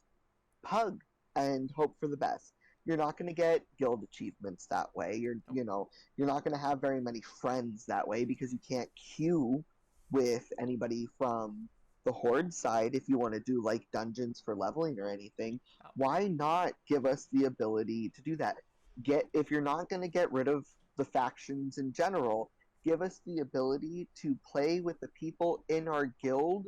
pug and hope for the best. You're not going to get guild achievements that way. You're not going to have very many friends that way because you can't queue with anybody from the horde side if you want to do like dungeons for leveling or anything. Why not give us the ability to do that? If you're not going to get rid of the factions in general, give us the ability to play with the people in our guild,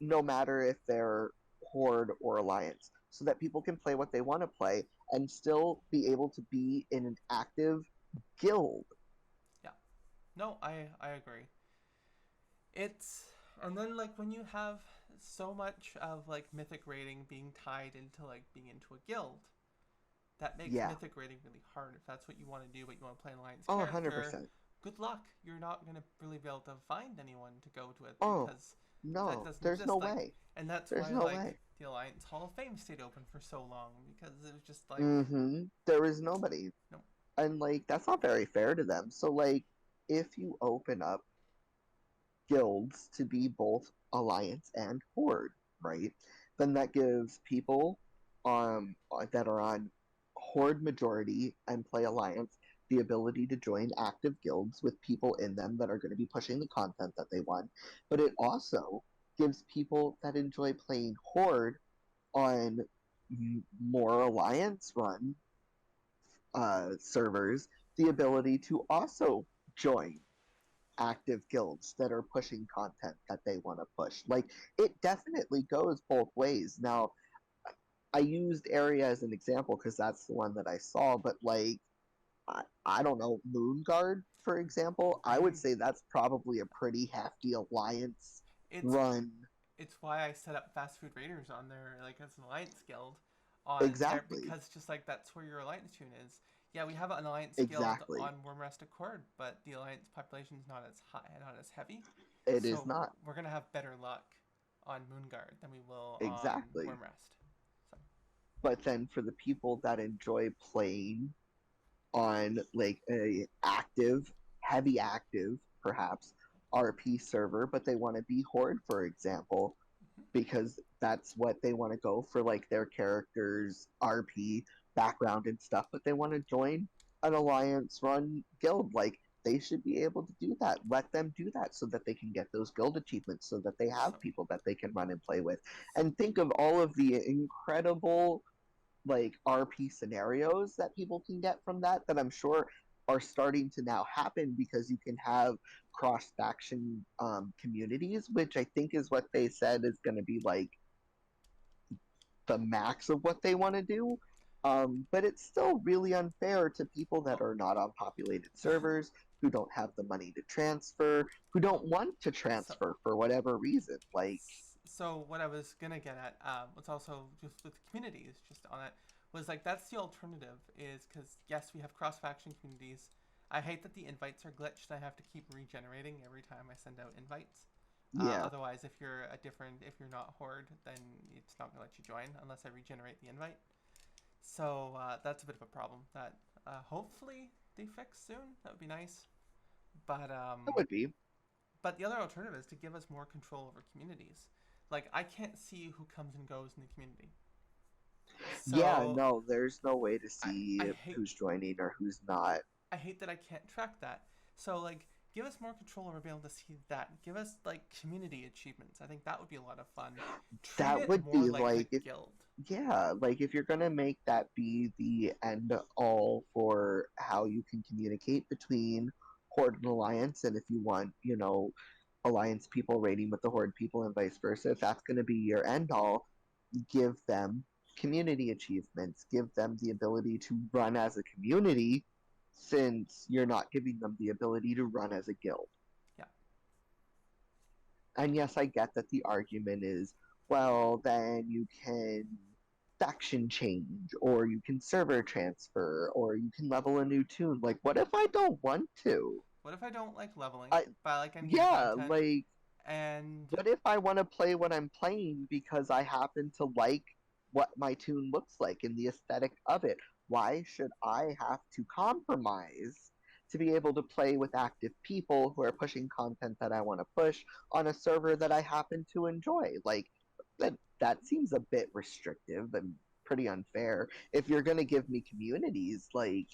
no matter if they're horde or alliance, so that people can play what they want to play and still be able to be in an active guild. Yeah. No, I agree. It's and then like when you have so much of like mythic rating being tied into like being into a guild, that makes mythic rating really hard. If that's what you want to do, but you want to play an alliance character, 100%. good luck. You're not gonna really be able to find anyone to go to it because no, that doesn't there's exist. no like, way. And that's there's why no like way. the Alliance Hall of Fame stayed open for so long because it was just like there is nobody. No. And like that's not very fair to them. So like if you open up guilds to be both alliance and horde, right? Then that gives people that are on horde majority and play alliance the ability to join active guilds with people in them that are going to be pushing the content that they want. But it also gives people that enjoy playing horde on more alliance run servers the ability to also join active guilds that are pushing content that they want to push. Like, it definitely goes both ways. Now, I used Area as an example because that's the one that I saw, but like, I don't know, Moonguard, for example, I would say that's probably a pretty hefty alliance run. It's why I set up Fast Food Raiders on there, like as an alliance guild, Exactly. because just like that's where your alliance tune is. Yeah, we have an alliance guild on Wyrmrest-Accord, but the alliance population is not as high, not as heavy. It is not. We're gonna have better luck on Moonguard than we will on Wyrmrest. So. But then for the people that enjoy playing on like a active, heavy active, perhaps RP server, but they want to be horde, for example, because that's what they want to go for, like their character's RP background and stuff, but they want to join an alliance run guild. Like, they should be able to do that. Let them do that so that they can get those guild achievements, so that they have people that they can run and play with. And think of all of the incredible like RP scenarios that people can get from that I'm sure are starting to now happen because you can have cross faction communities, which I think is what they said is going to be like the max of what they want to do. But it's still really unfair to people that are not on populated servers, who don't have the money to transfer, who don't want to transfer for whatever reason. Like, so what I was gonna get at was also just with communities, just on it, was like that's the alternative is because yes, we have cross faction communities. I hate that the invites are glitched. I have to keep regenerating every time I send out invites. Otherwise, if you're not horde, then it's not gonna let you join unless I regenerate the invite. So that's a bit of a problem that hopefully they fix soon. That would be nice. But that would be. But the other alternative is to give us more control over communities. Like, I can't see who comes and goes in the community. So, no, there's no way to see who's joining or who's not. I hate that I can't track that. So, like, give us more control over being able to see that. Give us, like, community achievements. I think that would be a lot of fun. That would be like guild. Yeah, like if you're going to make that be the end all for how you can communicate between Horde and Alliance, and if you want, Alliance people raiding with the Horde people and vice versa, if that's going to be your end all, give them community achievements, give them the ability to run as a community, since you're not giving them the ability to run as a guild. Yeah. And yes, I get that the argument is, well, then you can faction change, or you can server transfer, or you can level a new tune. Like, what if I don't want to? What if I don't like leveling, I but I like in-game Yeah, content? like, And what if I want to play what I'm playing because I happen to like what my tune looks like and the aesthetic of it? Why should I have to compromise to be able to play with active people who are pushing content that I want to push on a server that I happen to enjoy? Like, that seems a bit restrictive and pretty unfair. If you're going to give me communities, like,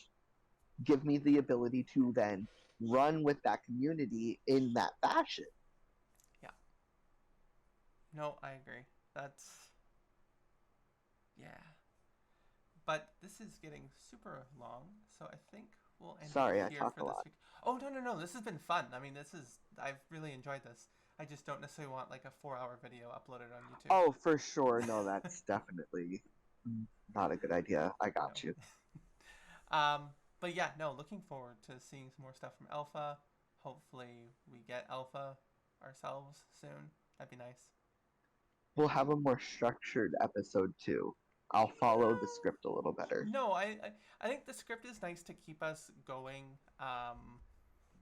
give me the ability to then run with that community in that fashion. yeah, no, I agree. That's yeah. But this is getting super long, so I think we'll end Sorry, it I here talk for a this lot. week. Oh no, this has been fun. I mean, I've really enjoyed this. I just don't necessarily want like a 4-hour video uploaded on YouTube. Oh, for sure. No, that's definitely not a good idea. I got you. No. But yeah, no, looking forward to seeing some more stuff from Alpha. Hopefully, we get Alpha ourselves soon. That'd be nice. We'll have a more structured episode too. I'll follow the script a little better. No, I think the script is nice to keep us going.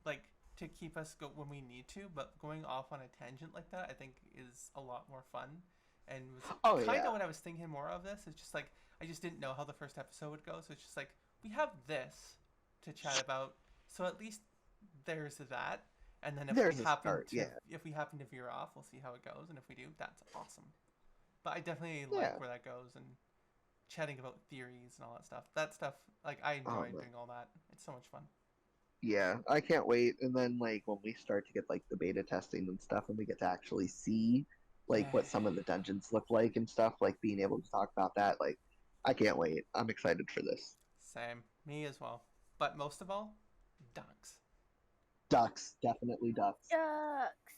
Like to keep us go when we need to, but going off on a tangent like that, I think is a lot more fun. And Oh, was kind yeah. of what I was thinking more of this. It's just like I just didn't know how the first episode would go, so it's just like we have this to chat about, so at least there's that. And then There's a start, yeah. if we happen to veer off, we'll see how it goes, and if we do, that's awesome. But I definitely Yeah. like where that goes and chatting about theories and all that stuff. That stuff, like I enjoy Man. doing all that. It's so much fun. Yeah, I can't wait. And then, like, when we start to get, like, the beta testing and stuff, and we get to actually see, like, Yeah. what some of the dungeons look like and stuff, like, being able to talk about that, like, I can't wait. I'm excited for this. Same. Me as well. But most of all, ducks. Ducks. Definitely ducks. Ducks.